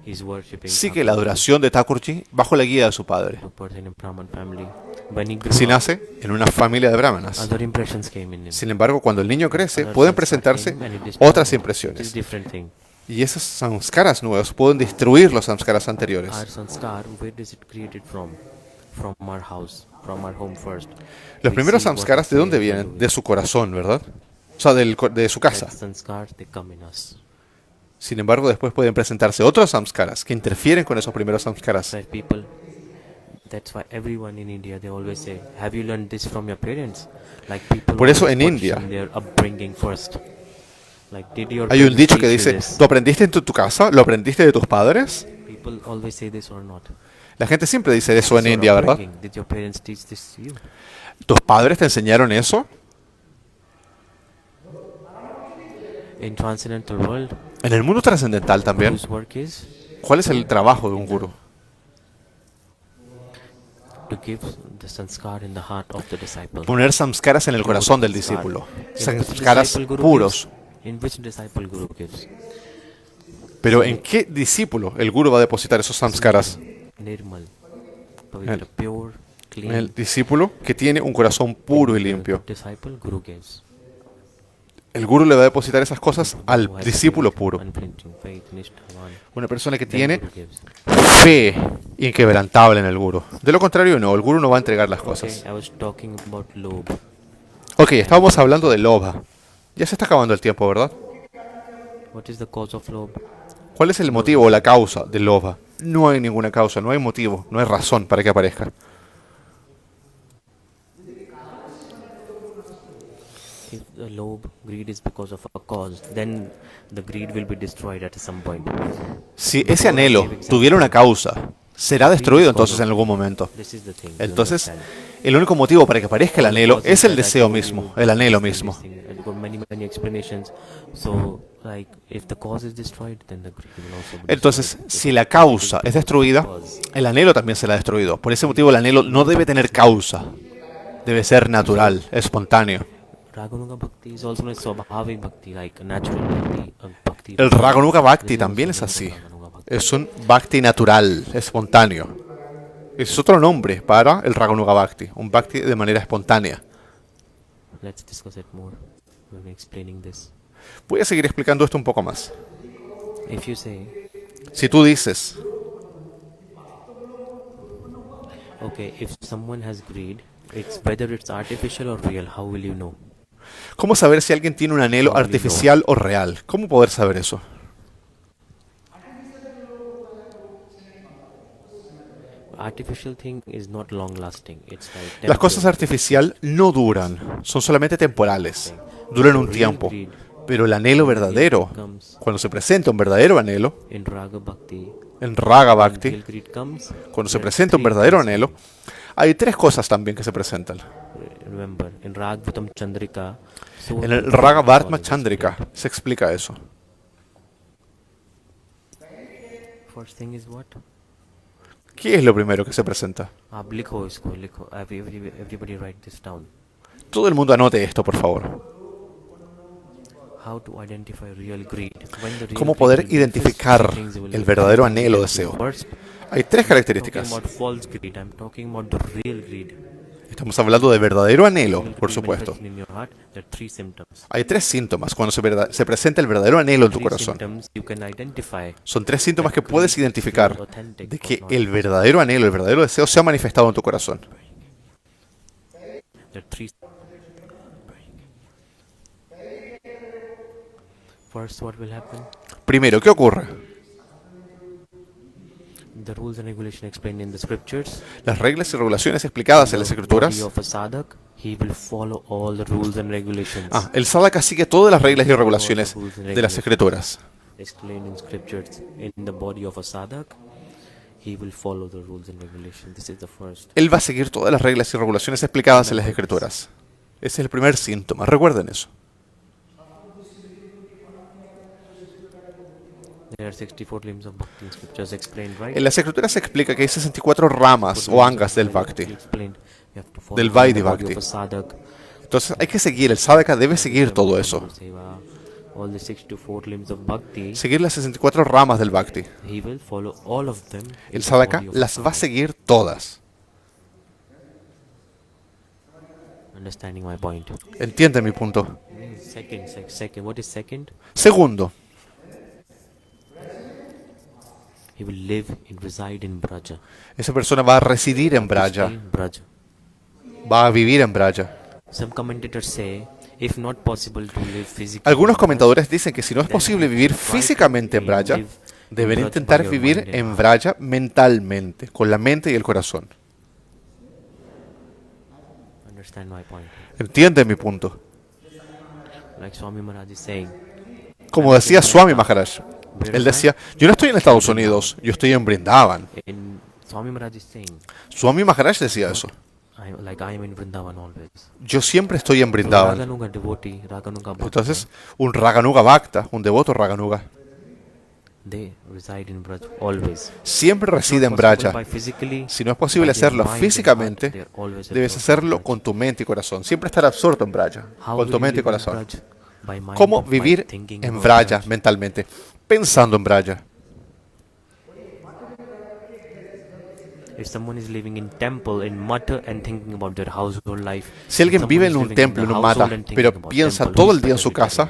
he is worshipping.
sigue la adoración de Thakurji bajo la guía de su padre.
A person in Brahman family. When he grew
Si
up,
nace en una familia de brahmanas.
other impressions came in him.
Sin embargo, cuando el niño crece,
Other
pueden
sanskar
presentarse
came and it is
otras
It is
impresiones.
different thing.
Y esos samskaras nuevos pueden destruir los samskaras anteriores.
Our sanskar, where does it created from? From our house, from our home first.
Los
We
primeros
see what
samskaras, ¿de
we
dónde
say,
vienen?
what
De su corazón, ¿verdad? O sea, de su casa.
That sanskar, they come in us.
Sin embargo, después pueden presentarse otros samskaras que interfieren con esos primeros samskaras.
So people, that's why everyone in India, they always say, have you learned this from your parents? Like people
Por eso
always
en India
question their upbringing first. Like, did your
Hay un
parents
dicho que
teach you
dice,
this?
¿tú aprendiste en tu casa? ¿Lo aprendiste de tus padres?
People always say this or not.
La gente siempre dice eso en
Your
India, ¿verdad?
upbringing, did your parents teach this to you?
¿Tus padres te enseñaron eso?
In transcendental world,
En el mundo trascendental también,
whose work is
¿cuál es el trabajo de un gurú?
to give the sanskar in the heart of the disciple.
Poner samskaras en el corazón del discípulo. Samskaras puros.
In which disciple guru gives?
Pero ¿en qué discípulo el gurú va a depositar esos samskaras?
Nirmal, pavitra, pure, clean.
En el discípulo que tiene un corazón puro y limpio.
Disciple guru gives.
El gurú le va a depositar esas cosas al
Who has
discípulo
faith,
puro.
unflinching faith, nishthavan,
Una persona que
then
tiene
guru gives.
fe inquebrantable en el gurú. De lo contrario, no, el gurú no va a entregar las
Okay,
cosas.
I was talking about lobe.
Ok, estábamos hablando de lobha. Ya se está acabando el tiempo, ¿verdad?
What is the cause of lobe?
¿Cuál es el motivo o la causa del lobha? No hay ninguna causa, no hay motivo, no hay razón para que aparezca.
If the lobe, greed is because of a cause, then the greed will be destroyed at some point.
Si ese anhelo tuviera una causa, será destruido entonces en algún momento.
This is the thing. you
Entonces,
understand.
el único motivo para que aparezca el anhelo
Causes
es el
that I
deseo
told
mismo,
you,
el anhelo
this
mismo.
thing, and got many explanations. So, like, if the cause is destroyed, then the greed will also be
Entonces,
destroyed.
si la causa es destruida, el anhelo también será destruido. Por ese motivo el anhelo no debe tener causa. Debe ser natural, espontáneo.
Raganuga Bhakti is also like Swabhavik Bhakti, like natural Bhakti. Bhakti
El Raganuga Bhakti
This is
también
also
es así.
Raganuga Bhakti.
Es un Bhakti natural, espontáneo. Es otro nombre para el Raganuga Bhakti, un Bhakti de manera espontánea.
Let's discuss it more when we're explaining this.
Voy a seguir explicando esto un poco más.
If you say,
Si tú dices,
okay, if someone has greed, it's whether it's artificial or real, how will you know?
¿cómo saber si alguien tiene un anhelo artificial o real? ¿Cómo poder saber eso?
Artificial thing is not long lasting. It's like
Las cosas
temporary.
artificial no duran, son solamente temporales, duran un tiempo. Pero el anhelo verdadero,
comes
cuando se presenta un verdadero anhelo,
in Raga Bhakti.
en Raga
Real
Bhakti,
greed comes.
cuando se
there are
presenta un
three
verdadero
things.
anhelo, Hay tres cosas también que se presentan.
Remember, in Ragvatam Chandrika, so
En el
many
Ragavartma
colleges
Chandrika se explica eso.
split. First thing is what?
¿Qué es lo primero que se presenta?
आप लिखो इसको लिखो. Everybody write this down.
Todo el mundo anote esto, por favor.
How to identify real greed. When the real
¿Cómo
greed
poder
will be
identificar
first things will
el
be
verdadero
first
anhelo o
thing
deseo?
first.
Hay tres
Talking
características.
about false greed. I'm talking about the real greed.
Estamos hablando de verdadero anhelo,
Will
por
be
supuesto.
manifesting in your heart. There are three symptoms.
Hay tres síntomas cuando se presenta el verdadero anhelo en tu
Three
corazón.
symptoms you can identify.
Son tres síntomas que puedes identificar
Authentic
de
or
que
not.
el verdadero anhelo, el verdadero deseo se ha manifestado en tu corazón.
There are three. First, what will happen?
Primero, ¿qué ocurre?
The rules and regulations explained in the scriptures.
Las reglas y regulaciones explicadas en las
The body
escrituras.
of a sadhak, he will follow all the rules and regulations.
El sadhaka sigue todas las reglas y regulaciones de las escrituras.
Explained in scriptures. In the body of a sadhak, he will follow the rules and regulations. This is the first.
Él va a seguir todas las reglas y regulaciones explicadas en las escrituras. Ese es el primer síntoma. Recuerden eso.
There are 64 limbs of bhakti in scriptures explained, right?
En las escrituras se explica que hay 64 ramas o angas del bhakti.
Explained. You have to follow
Del Vaidhi
the body
Bhakti.
of a sadhak.
Entonces hay que seguir, el sadhaka debe seguir todo eso.
Seva, all the 64 limbs of bhakti,
Seguir las 64 ramas del bhakti.
he will follow all of them. in
El
the
sadhaka
body of a
las va a
sadhak.
seguir todas.
Understanding my point.
¿Entienden mi punto?
Second. What is second?
Segundo,
He will live and reside in Braja.
esa persona va a residir en Braja,
In Braja.
va a vivir en Braja.
Some commentators say, if not possible to live physically,
Algunos
in
comentadores dicen que si no es
then
posible
have to
vivir
try to
físicamente en Braja,
live in
deber
Braja
intentar
by your
vivir
mind and
en
heart.
Braja mentalmente, con la mente y el corazón.
Understand my point.
¿Entienden mi punto?
Like Swami Maharaj is saying,
Como decía Swami Maharaj, él decía, yo no estoy en Estados Unidos, yo estoy en Brindavan.
Swami Maharaj is saying,
Swami Maharaj decía eso.
I am in Vrindavan always.
Yo siempre estoy en
So
Brindavan.
Raganuga devotee, Raganuga Bhakta,
Entonces, un Raganuga Bhakta, un devoto Raganuga,
they reside in Braj always.
siempre reside en
Possible
Braja.
by physically,
Si no es posible
by their
hacerlo
mind and
físicamente,
heart, they are always
debes
absorbed in
hacerlo
Braj.
con tu mente y corazón. Siempre estar absorto en Braja,
How
con
will
tu
you
mente y
live in
corazón.
Braj? By mind
¿Cómo
of
vivir
mind, thinking
en
about
Braja
Braj.
mentalmente? Pensando en Braja.
If someone is living in temple, in mata, and thinking about their household life,
Si alguien
someone
vive
is
en un
living
templo,
the
en un
household
mata,
and thinking
pero
about
piensa
temple,
todo
who
el
is
día en su
better
casa,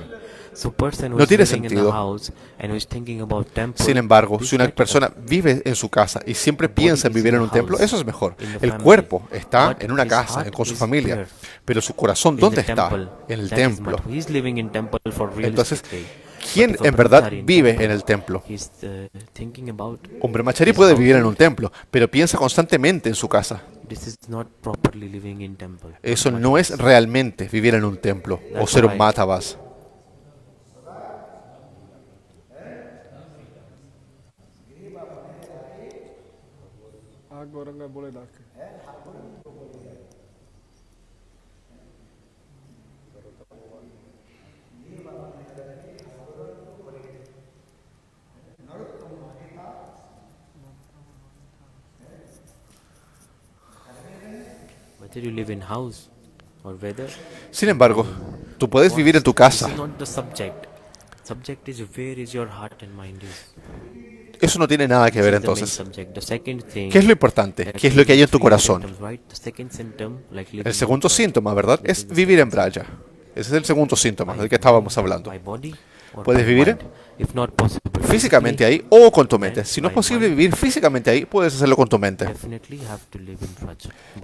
So person who
no
is
tiene
living in
sentido.
the house and who is thinking about temple,
Sin embargo,
is
si una
better.
persona vive en su casa y siempre piensa en
is
vivir
in
en
the
un templo,
house,
eso es mejor.
in the
El
family,
cuerpo está
but
en una
his
casa,
heart
con su
is
familia,
there.
pero su corazón,
In
¿dónde
the
está?
temple.
En el
That is
templo.
Madhu. He is living in temple for real
Entonces,
estate.
¿quién
But if a
en verdad
brahmachari in
vive
temple,
en el templo?
he is, thinking about
Un brahmachari
his
puede vivir en
household.
un templo, pero piensa constantemente en su casa.
This is not properly living in temple.
Eso
Not
no es
much.
realmente vivir en un templo o
That's
ser un
why-
matavas.
Agora nggak boleh dah.
Whether you live in house or whether
Sin embargo, tú puedes vivir en tu
this
casa.
is not the subject. Subject is where is your heart and mind is.
Eso no tiene nada que ver
This is the main
entonces.
subject. The second thing,
¿Qué es lo importante? ¿Qué es lo que hay en tu corazón? El segundo síntoma, ¿verdad? Es vivir en Braja. Ese es el segundo síntoma del que estábamos hablando. ¿Puedes vivir físicamente ahí o con tu mente? Si no es posible vivir físicamente ahí, puedes hacerlo con tu mente.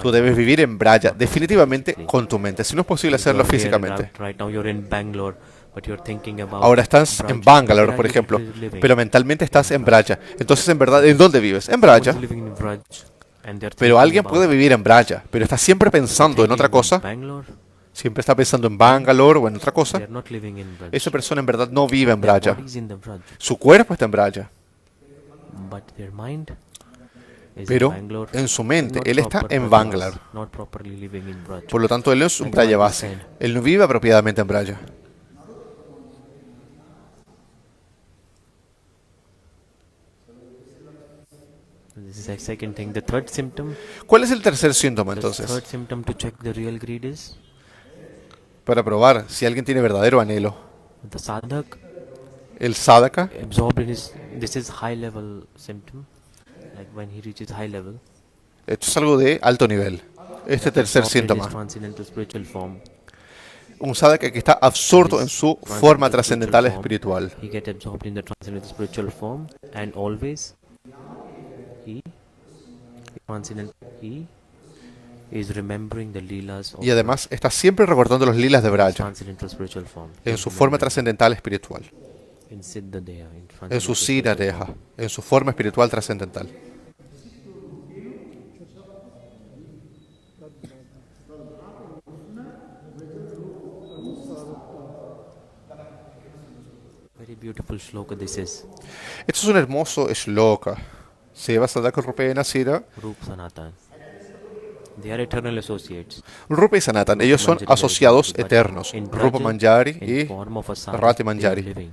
Tú debes vivir en Braja, definitivamente con tu mente. Si no es posible hacerlo físicamente. Ahora estás en Bangalore, por ejemplo, pero mentalmente estás en Braja. Entonces, en verdad, ¿en dónde vives? En Braja. Pero alguien puede vivir en Braja, pero está siempre pensando en otra cosa. Siempre está pensando en Bangalore o en otra cosa. Esa persona en verdad no vive en Braja. Su cuerpo está en Braja,
is in
Pero
Bangalore,
en su mente,
not
él está
proper
en
Brajas,
Bangalore.
not properly living in Braj.
Por lo tanto, él no es un
Like
Braya
what we
base.
said.
Él no vive apropiadamente en Braya.
This is the second thing. The third symptom,
¿Cuál es el tercer síntoma
the
entonces?
third symptom to check the real greed is
Para probar si alguien tiene verdadero anhelo.
the sadhak
El sadhaka,
absorbed in his. This is high level symptom, like when he reaches high level.
esto es algo de alto nivel. Este tercer
absorbed in his
síntoma.
transcendental spiritual form.
Un sadhaka que está absorto en su
Transcendental
forma
spiritual
trascendental
form.
espiritual.
He get absorbed in the transcendental spiritual form, and always he is remembering the leelas of
Y además está siempre recordando los lilas de
the
Braya
transcendental spiritual form.
en su forma trascendental espiritual.
In Siddha Deha, in
En su
transcendental
Sira
spiritual
Deha,
form.
en su forma espiritual trascendental.
Very beautiful shloka this is.
Esto es un hermoso shloka. Seva Sadhaka Rupena Sira.
Rup Sanatan. They are eternal associates.
Rupa y Sanatan, ellos son
Manjari,
asociados
but
eternos.
in
Rupa
Braja,
Manjari
in
y
form of a sadhak,
Rati
they are
Manjari.
living.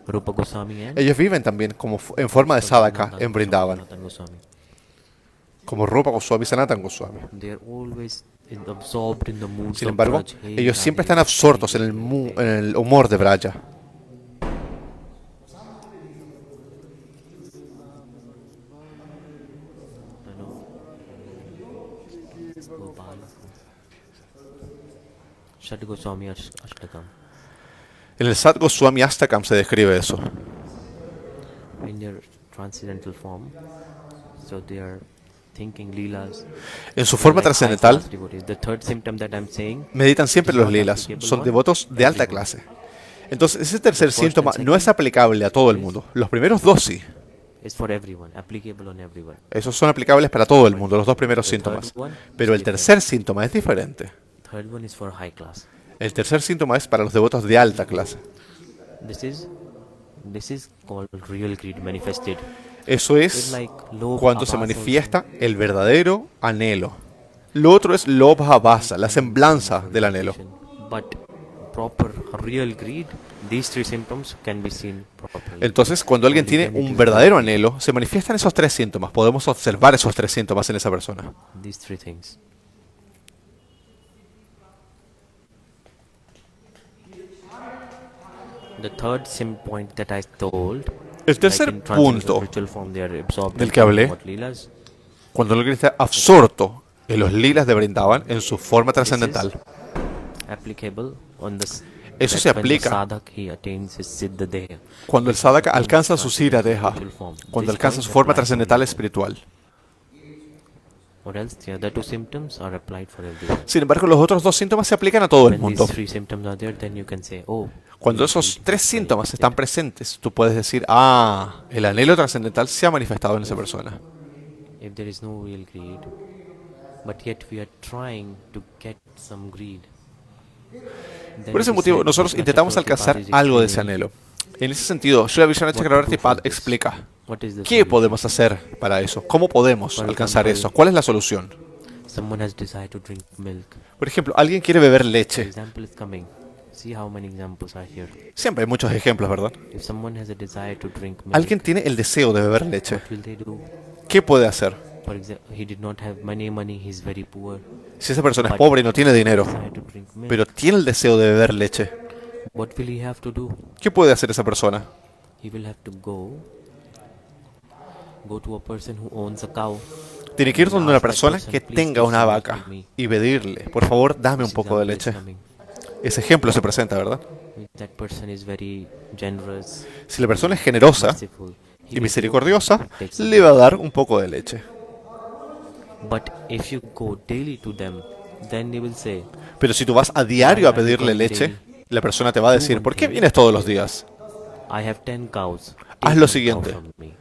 Rupa Goswami and
Ellos viven también como en forma de sadhaka
Sanatan
en Brindavan,
Sanatan Goswami.
como Rupa Goswami, Sanatan Goswami.
They are always absorbed in the moods
Sin
of
embargo,
Braj. Hey,
ellos siempre
Radhe,
están absortos en en el humor de Braya.
Shad Goswami Ashtakam.
En el Sat Goswami Astakam se describe eso.
In their transcendental form, so they are thinking leelas.
En su forma
Like
trascendental,
high-class devotees. The third symptom that I'm saying,
meditan siempre
is
los
not
lilas.
applicable
Son
on
devotos de alta
everyone.
clase. Entonces, ese tercer
first
síntoma
and
no es
second
aplicable a todo el mundo. Los primeros dos sí.
is for everyone, applicable on everyone.
Esos son aplicables para todo el mundo, los dos primeros
The third
síntomas.
one
Pero
is
el
different.
tercer síntoma es diferente.
Third one is for high class.
El tercer síntoma es para los devotos de alta clase.
This is called real greed manifested.
Eso
It's
es
like low
cuando se
abhasa
manifiesta el verdadero anhelo. Lo otro es lobha basa, la semblanza del anhelo.
But proper real greed, these three symptoms can be seen properly.
Entonces, cuando alguien tiene un verdadero anhelo, se manifiestan esos tres síntomas. Podemos observar esos tres síntomas en esa persona.
These three things. The third point that I told,
El tercer
like in transcendental
punto
spiritual form, they are absorbed
del
in
que hablé,
what leelas.
cuando alguien está absorto en los lilas de Brindavan en su forma trascendental,
Applicable on the
Eso
that
se
when the
aplica
sadhak, he attains his siddha deha.
cuando el sadhaka alcanza su sira deja, cuando
This
alcanza
point
su forma
applies
trascendental
only.
espiritual.
Or else the other two symptoms are applied for everyone.
Sin embargo, los otros dos síntomas se aplican a todo el
When
mundo.
these three symptoms are there, then you can say, oh,
Cuando esos tres síntomas están presentes, tú puedes decir, ah, el anhelo trascendental se ha manifestado en esa persona.
if there is no real greed, but yet we are trying to get some greed. Then
Por ese
we
motivo,
say,
nosotros
Krishna
intentamos
Chakravarti
alcanzar
Pad is
algo de ese
explaining
anhelo. En ese sentido, Srila Vishwanath
what to
Chakravarti
do for
Pad
this.
explica
What is the
qué
solution?
podemos hacer para eso, cómo podemos
Por
alcanzar
ejemplo,
eso, cuál es la solución.
Someone has desire to drink milk.
Por ejemplo, alguien quiere beber
The
leche.
example is coming. See how many examples are here.
Siempre hay muchos ejemplos, ¿verdad?
If someone has a desire to drink milk,
Alguien tiene el deseo de beber leche.
what will they do?
¿Qué puede hacer?
For example, he did not have money, he's very poor.
Si esa persona es pobre y no tiene dinero,
Desire to drink milk.
pero tiene el deseo de beber leche,
What will he have to do?
¿qué puede hacer esa persona?
He will have to go to a person who owns a cow.
Tiene que ir donde una persona que tenga una vaca y pedirle, por favor, dame un
This
poco de
example is
leche.
coming.
Ese ejemplo se presenta, ¿verdad?
If that person is very generous,
Si la persona es generosa
merciful, he
y
will go
misericordiosa,
take some
le va a dar un poco de leche.
But if you go daily to them, then they will say,
Pero si tú vas a diario a pedirle leche, la persona te va a decir, ¿por qué vienes todos los días?
I have 10 cows.
Haz
Take
lo
one
siguiente.
cow from me."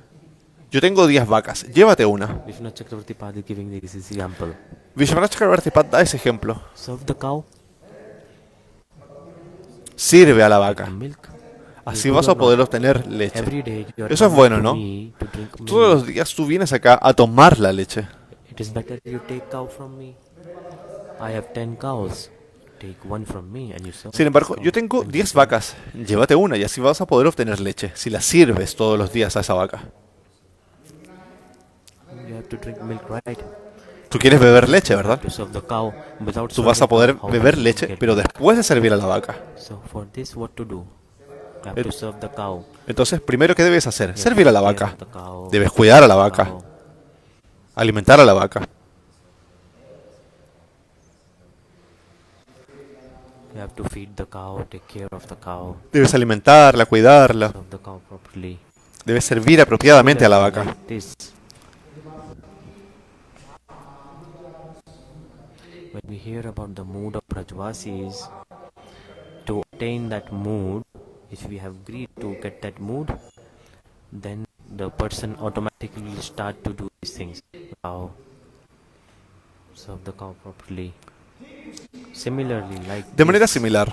Yo tengo 10 vacas, llévate una.
Vishnu Chakravarti Pad is giving this example.
Vishwanath Chakravarti Pad da ese ejemplo.
Serve the cow
Sirve a la vaca,
milk.
Así
good
vas
or
a poder
not,
obtener leche.
every day you are
Eso es
coming
bueno,
to
¿no?
me to drink
Todos los
milk.
días tú vienes acá a tomar la leche.
It is better you take cow from me. I have 10 cows. Take one from me and you serve
Sin embargo,
this
yo
cow
tengo
and
10
give me.
vacas. Llévate una y así vas a poder obtener leche. Si la sirves todos los días a esa vaca.
You have to drink milk, right?
Tú quieres beber leche, ¿verdad?
To serve the cow without
Tú vas a
serving
poder
cow, how
beber
will you
leche,
get
pero
milk?
después de servir a la vaca.
So for this, what to do? You have to serve the cow.
Entonces, primero, ¿qué debes hacer?
You have to
Servir a la
take care
vaca.
of the cow,
Debes cuidar a la
the
vaca,
cow.
alimentar a la vaca.
You have to feed the cow, take care of the cow,
Debes alimentarla, cuidarla.
serve the cow properly.
Debes servir apropiadamente a la vaca.
Like this. When we hear about the mood of Brajvasis, to attain that mood, if we have greed to get that mood, then the person automatically will start to do these things. Cow, serve the cow properly. Similarly, like
De manera
this,
similar,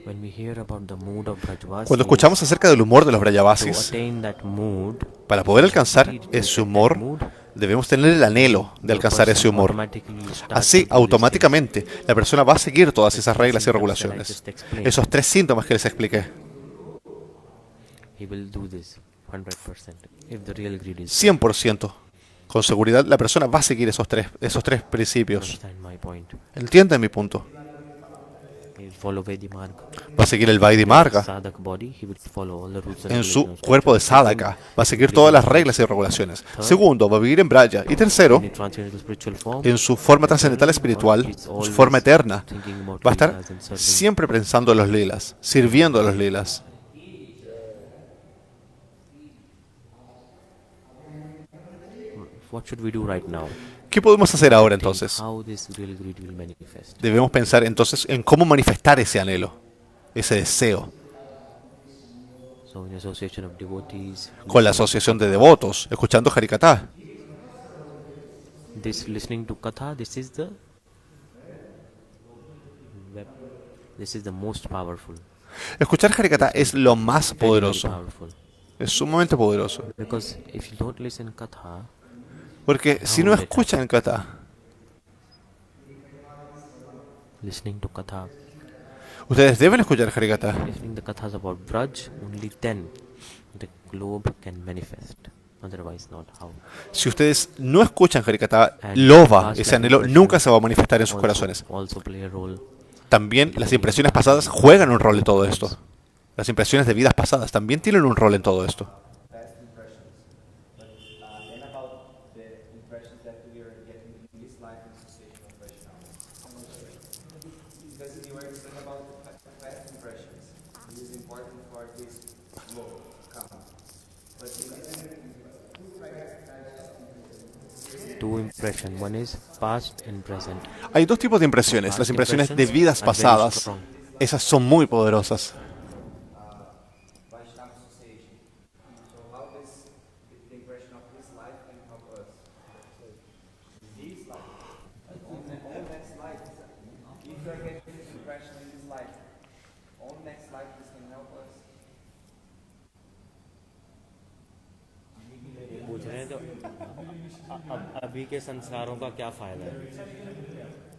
when we hear about the mood of Brajvasis,
cuando escuchamos acerca del humor de los
to
Brayavasis,
attain that mood,
para poder alcanzar
greed to
ese
get that
humor,
mood,
debemos tener el anhelo de
the
alcanzar ese
person
humor.
automatically will start
Así,
to do these
automáticamente, la persona va a seguir todas esas reglas y
symptoms that I
regulaciones.
just explained.
Esos 3 síntomas que les expliqué.
things. He will do this 100% if the real greed is
100%. Con seguridad, la persona va a seguir esos tres principios.
understand my point.
¿Entienden mi punto?
He will follow Vedimarg.
Va a seguir el Vaidhi Marga.
Sadak body, he will follow all the rules and
En su
regulations.
cuerpo de sadhaka va a seguir todas las reglas y regulaciones. Segundo, va a vivir en Braya. Y tercero,
In a transcendental spiritual form,
en su forma trascendental espiritual,
he's
su
always
forma eterna,
thinking about
va a estar
lilas and serving.
siempre pensando en los lilas, sirviendo a los lilas.
What should we do right now?
¿Qué podemos hacer ahora
Think
entonces?
how this real greed will manifest.
Debemos pensar entonces en cómo manifestar ese anhelo, ese deseo,
So in association of devotees,
con la asociación de devotos, escuchando Harikatha.
this listening to katha, this is the most powerful.
Escuchar Harikatha es lo más
Very, very
poderoso,
powerful.
es sumamente poderoso.
Because if you don't listen katha,
Porque si no escuchan Katha,
listening to katha,
ustedes deben escuchar Harikatha.
listening the kathas about Braj, only then the globe can manifest. Otherwise not how.
Si ustedes no escuchan Harikatha,
And
Loba,
past
ese anhelo,
impressions
nunca se va a manifestar en sus
also-
corazones.
Also play a role.
También las impresiones pasadas juegan un rol en todo esto. Las impresiones de vidas pasadas también tienen un rol en todo esto.
past impressions. But then about the impressions that we are getting in this life in association of Vaishnava. Because you were saying about the past impressions. It is important for this flow come. But in
Two impression. One is past and present.
Hay dos tipos de impresiones. Las impresiones de vidas pasadas, esas son muy poderosas.
Vaishnava association. So how this the impression of this life can help us? This life. On next life. If you are getting this impression in this life, on next life this can help us.
पूछ रहे हैं तो अभी के संस्कारों का क्या फायदा है?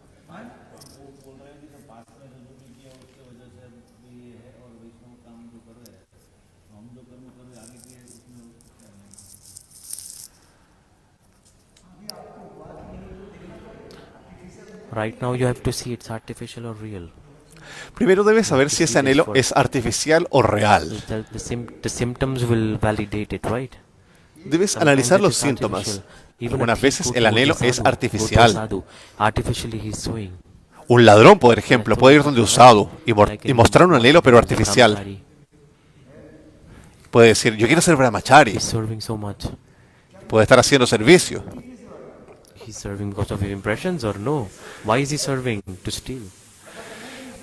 Right now you have to see it's artificial or real.
Primero debes saber si ese anhelo es artificial o real.
The symptoms will validate it, right?
Debes analizar los síntomas. Algunas veces el anhelo es artificial.
Artificially he's showing.
Un ladrón, por ejemplo, puede ir donde usado y mostrar un anhelo pero artificial. Puede decir, yo quiero ser brahmachari.
He's serving so much.
Puede estar haciendo servicio.
He's serving because of his impressions or no? Why is he serving? To steal.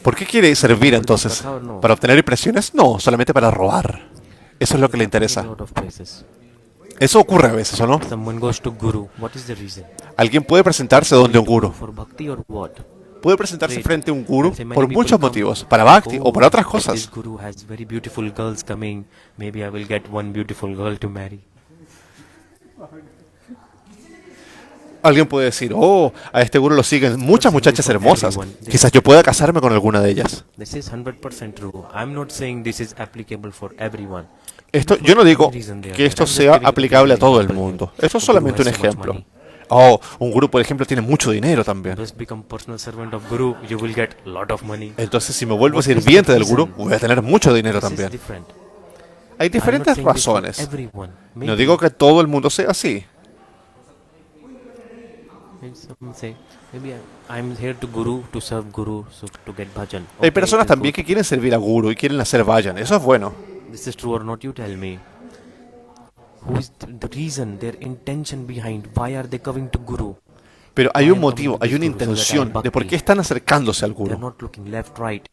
¿Por qué quiere servir entonces? ¿Para obtener impresiones? No, solamente para robar. Eso es lo que le
A
interesa.
lot of places.
Eso ocurre a veces, ¿o no?
Someone goes to guru. What is the reason?
Alguien puede presentarse donde un guru.
For bhakti or what?
puede presentarse
Great.
frente a un guru
Say many
por
people
muchos
come,
motivos, para Bhakti o para otras
This
cosas.
guru has very beautiful girls coming. Maybe I will get one beautiful girl to marry.
Alguien puede decir, oh, a este guru lo siguen muchas muchachas hermosas. Quizás yo pueda casarme con alguna de ellas.
This is 100% true. I'm not saying this is applicable for everyone.
Esto, yo no digo que esto sea aplicable a todo el mundo. Esto es solamente un ejemplo. Oh, un guru, por ejemplo, tiene mucho dinero también.
Just become personal servant of guru, you will get lot of money.
Entonces, si me vuelvo sirviente del gurú, voy a tener mucho dinero
This is
también.
different.
Hay
I'm not
diferentes
saying this for
razones.
everyone.
No
Maybe
digo que todo el mundo sea así.
some say, maybe I'm here to guru, to serve guru, so to get bhajan.
Hay
Okay,
personas
it is
también
good.
que quieren servir a guru y quieren hacer vayan. Eso es bueno.
This is true or not, you tell me. Who is the reason, their intention behind, why are they coming to guru?
Pero hay
I
un
am
motivo,
coming to
hay
this
una
guru so that I
intención
have
de por
bhakti.
qué están acercándose al
They are
guru.
not looking left, right.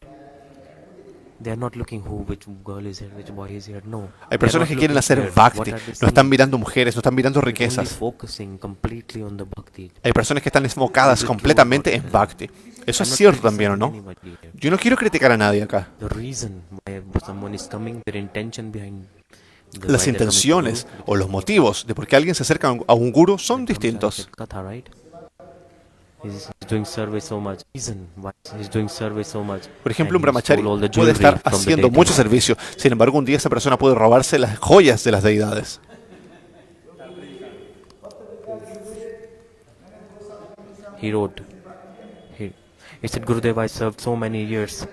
They are not looking which girl is here, which boy is here. No.
Hay
They are
personas
not
que quieren
looking
hacer
here.
bhakti.
What are they
No están
seeing?
mirando mujeres, no están mirando
They're only
riquezas.
focusing completely on the bhakti.
Hay personas que están enfocadas completamente en bhakti. Eso es
I'm not
cierto también, ¿o
criticizing
no?
anybody here.
Yo no quiero criticar a nadie acá.
The reason why someone is coming, their intention behind why
Las
they're coming to
intenciones
guru,
o los motivos de por qué alguien se acerca a un guru son distintos.
Katha, right? He's doing survey so much. Reason why he's doing survey so much.
Por ejemplo, un
And he
brahmachari
stole all the
puede
jewelry
estar
from the
haciendo
deities.
mucho servicio. Sin embargo, un día esa persona puede robarse las joyas de las deidades.
He wrote, he said, Gurudev, I served so many years,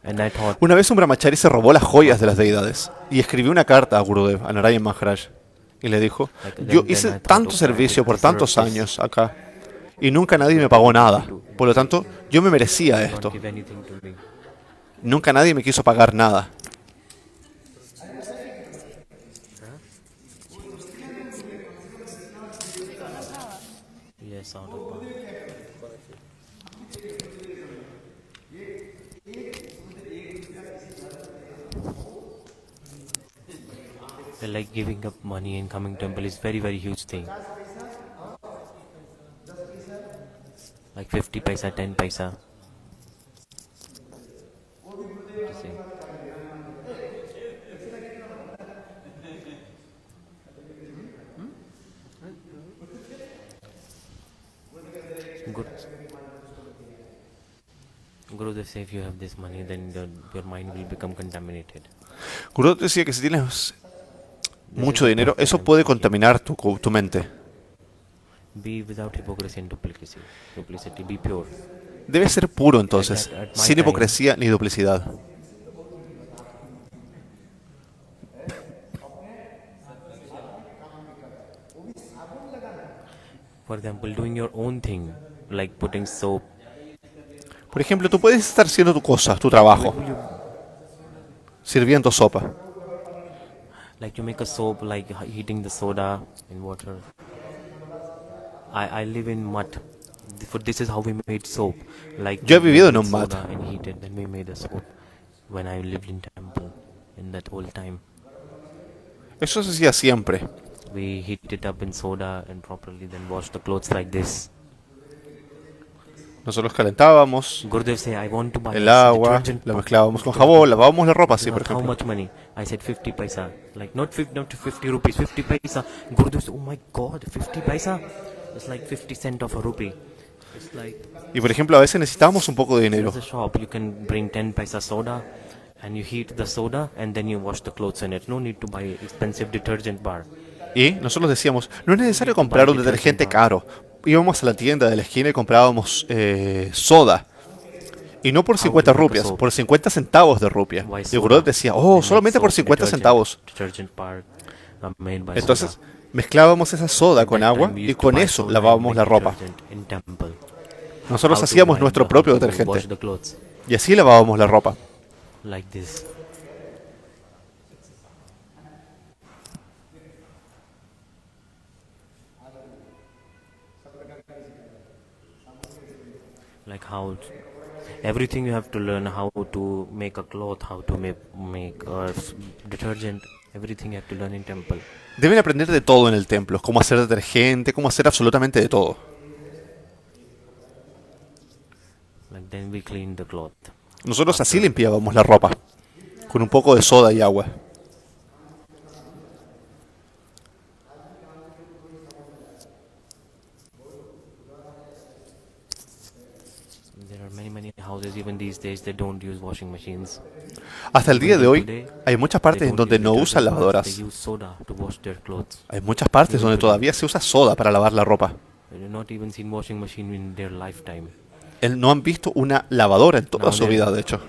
and I thought,
Una vez un brahmachari se robó las joyas de las deidades y escribió una carta a Gurudev, a Narayan Maharaj, y le dijo, yo hice tanto servicio por tantos años acá y nunca nadie me pagó nada. Por lo tanto, yo me merecía
don't
esto.
give anything to me.
Nunca nadie me quiso pagar nada.
Yes, out of bounds. Like giving up money and coming temple is very, very huge thing. Like 50 paisa, 10 paisa. You see. Good. Gurudev say if you have this money, then your mind will become contaminated.
Gurudev decía que si tienes mucho dinero, eso puede contaminar tu mente.
Be without hypocrisy and duplicity. Duplicity, be pure.
Debe ser puro entonces, sin hipocresía ni duplicidad.
For example, doing your own thing, like putting soap.
Por ejemplo, tú puedes estar haciendo tu cosa, tu trabajo, sirviendo sopa.
Like you make a soap, like heating the soda in water. I live in mud. This is how we made soap. Like
Yo he
we
vivido en
made
un mud.
soda and heated, then we made a soap. When I lived in temple, in that old time,
Eso se hacía siempre.
we heat it up in soda and properly then wash the clothes like this.
Nosotros calentábamos
Gurudev say, I want to buy
el
this
agua,
detergent
la
powder."
mezclábamos con jabón, lavábamos la ropa así, por
How
ejemplo.
much money? I said 50 paisa. Like not 50 rupees, 50 paisa. Gurudev said, oh my god, 50 paisa? It's like 50 cent of a rupee. It's like
Y por ejemplo, a veces necesitábamos un poco de dinero.
there's a shop, you can bring 10 paisa soda and you heat the soda and then you wash the clothes in it. No need to buy expensive detergent bar.
Y nosotros decíamos, no es necesario comprar un detergente caro. Íbamos a la tienda de la esquina y comprábamos soda. Y no por 50 rupias, por 50 centavos de rupia.
Why
Y
soda?
Gurudev decía, oh,
Then
solamente
like
por
soap,
50
detergent-
centavos.
Detergent bar made by
Entonces
soda.
mezclábamos esa soda con
That
agua
time we
y
used to
con
buy
eso
soda
lavábamos
and
la
make
ropa.
detergent in temple.
Nosotros
How to
hacíamos
grind
nuestro
the-
propio
how to
detergente.
wash the clothes
Y así lavábamos la ropa.
like this. Like how everything you have to learn how to make a cloth, how to make detergent. Everything you have to learn in temple.
Deben aprender de todo en el templo, cómo hacer detergente, cómo hacer absolutamente de todo.
Like then we clean the cloth.
Nosotros así limpiábamos la ropa, con un poco de soda y agua.
There are many houses even these days that don't use washing machines.
Hasta el día de hoy
Today,
hay muchas
they
partes en
don't
donde
use
no usan
detergent baths,
lavadoras.
They use soda to wash their clothes.
Hay muchas partes donde todavía se usa soda para lavar la ropa.
They have not even seen washing machine in their lifetime.
No han visto una lavadora en toda su vida, de hecho.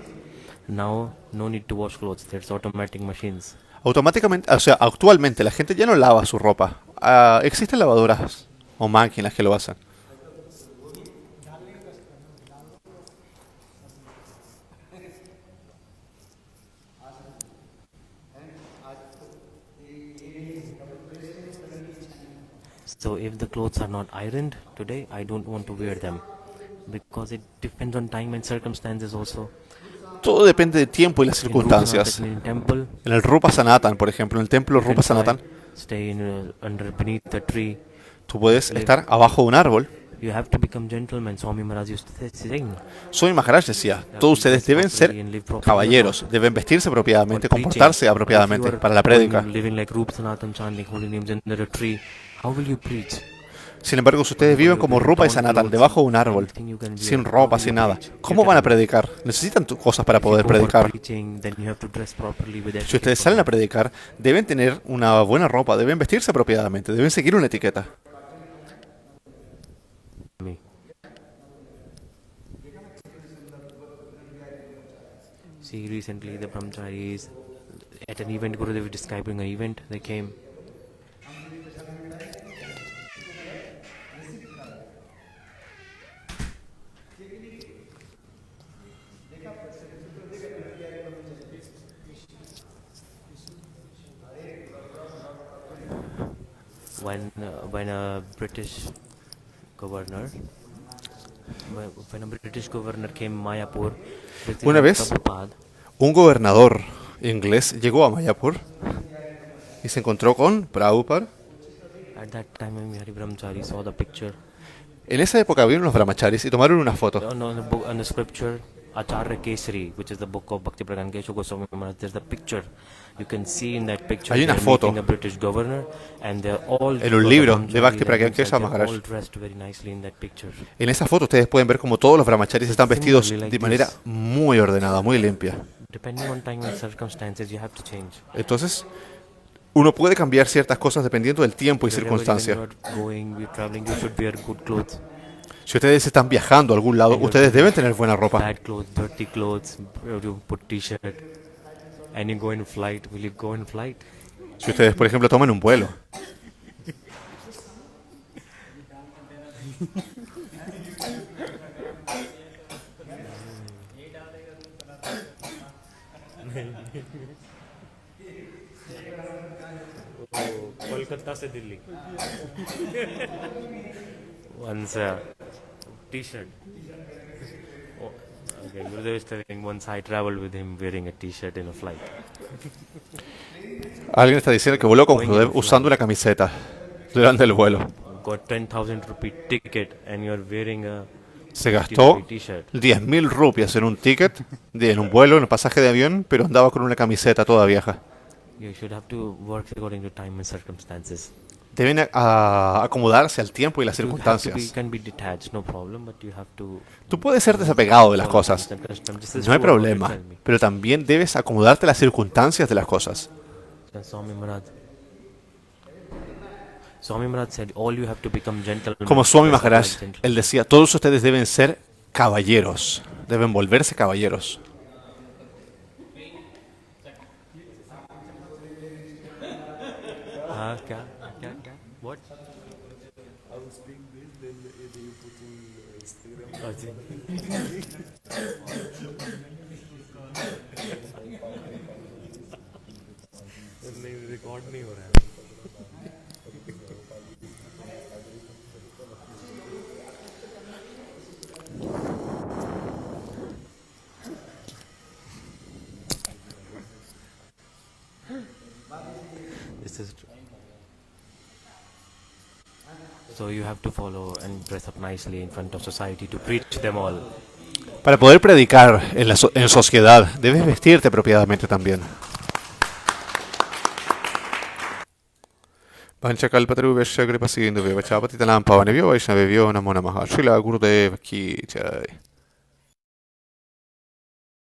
Now, no need to wash clothes. There's automatic machines.
Automáticamente, o sea, actualmente la gente ya no lava su ropa. Existen lavadoras o máquinas que lo hacen.
So if the clothes are not ironed today, I don't want to wear them. Because it depends on time and circumstances also.
Todo depende del tiempo y las
In Rupa
circunstancias.
Sanatan, in temple,
En el Rupa Sanatan, por ejemplo, en el templo Rupa
you can
Sanatan,
stay under beneath the tree.
tú puedes estar abajo de un árbol.
You have to become gentlemen. Swami Maharaj used to sing.
Swami Maharaj decía, todos ustedes deben ser caballeros, deben vestirse apropiadamente, comportarse apropiadamente para la prédica.
Living like Rupa Sanatan, chanting holy names under a tree. How will you preach?
Sin embargo, si ustedes viven como Rupa y Sanatan, debajo de un árbol, sin ropa, sin nada, ¿cómo van a predicar? Necesitan cosas para poder predicar. Si ustedes salen a predicar, deben tener una buena ropa, deben vestirse apropiadamente, deben seguir una etiqueta.
See, recently the brahmacharis at an event, Gurudev was describing an event, they came. When a British governor came Mayapur,
Una vez, un gobernador inglés llegó a Mayapur y se encontró con Prabhupada.
At that time, Hari Brahmachari saw the picture.
En esa época vieron los brahmacharis y tomaron una foto.
On the scripture, Acharya Kesari, which is the book of Bhakti Pradhan Keshav Goswami Maharaj, there's the picture. You can see in that picture
Hay una
they're
foto
meeting a British governor, and they're all
en un libro de Bhakti Pradhan Keshav Maharaj.
all dressed very nicely in that picture.
En esa foto ustedes pueden ver como todos los brahmacharis están vestidos de manera muy ordenada, muy limpia.
Depending on time and circumstances, you have to change.
Entonces, uno puede cambiar ciertas cosas dependiendo del tiempo y
Wherever
circunstancia.
you are going, you're traveling, you should wear good clothes.
Si ustedes están viajando a algún lado, ustedes deben tener buena ropa.
Bad clothes, dirty clothes, you put t-shirt, and you go in flight. Will you go in flight?
Si ustedes, por ejemplo, toman un vuelo.
Kolkata se Delhi. Once t-shirt. Oh, okay, Gurudev is telling once I traveled with him wearing a t-shirt in a flight.
Alguien está diciendo que voló con Gurudev usando una camiseta durante el vuelo.
Got 10,000 rupee ticket and you're wearing a
Se gastó
t-shirt.
10.000 rupias en un ticket, en un vuelo, en un pasaje de avión, pero andaba con una camiseta toda vieja.
You should have to work according to time and circumstances.
Deben acomodarse al tiempo y las
You
circunstancias.
can be detached, no problem, but you have to.
Tú puedes ser desapegado de las cosas, no hay problema, pero también debes acomodarte a las circunstancias de las cosas.
Swami Maharaj said, all you have to become gentlemen.
Como Swami
Dress up
Maharaj,
like gentlemen.
él decía, todos ustedes deben ser caballeros, deben volverse caballeros.
Kya? What?
I will speak this, then you put in Instagram.
नहीं रिकॉर्ड नहीं हो रहा है. This is true. So you have to follow and dress up nicely in front of society to preach them all.
Para poder predicar en sociedad, debes vestirte apropiadamente también. Panchakalpatarubhasya kripasindhu vyavachapatitanam pavanebhyo vaishnavebhyo namo namaha. Srila Gurudev ki jai.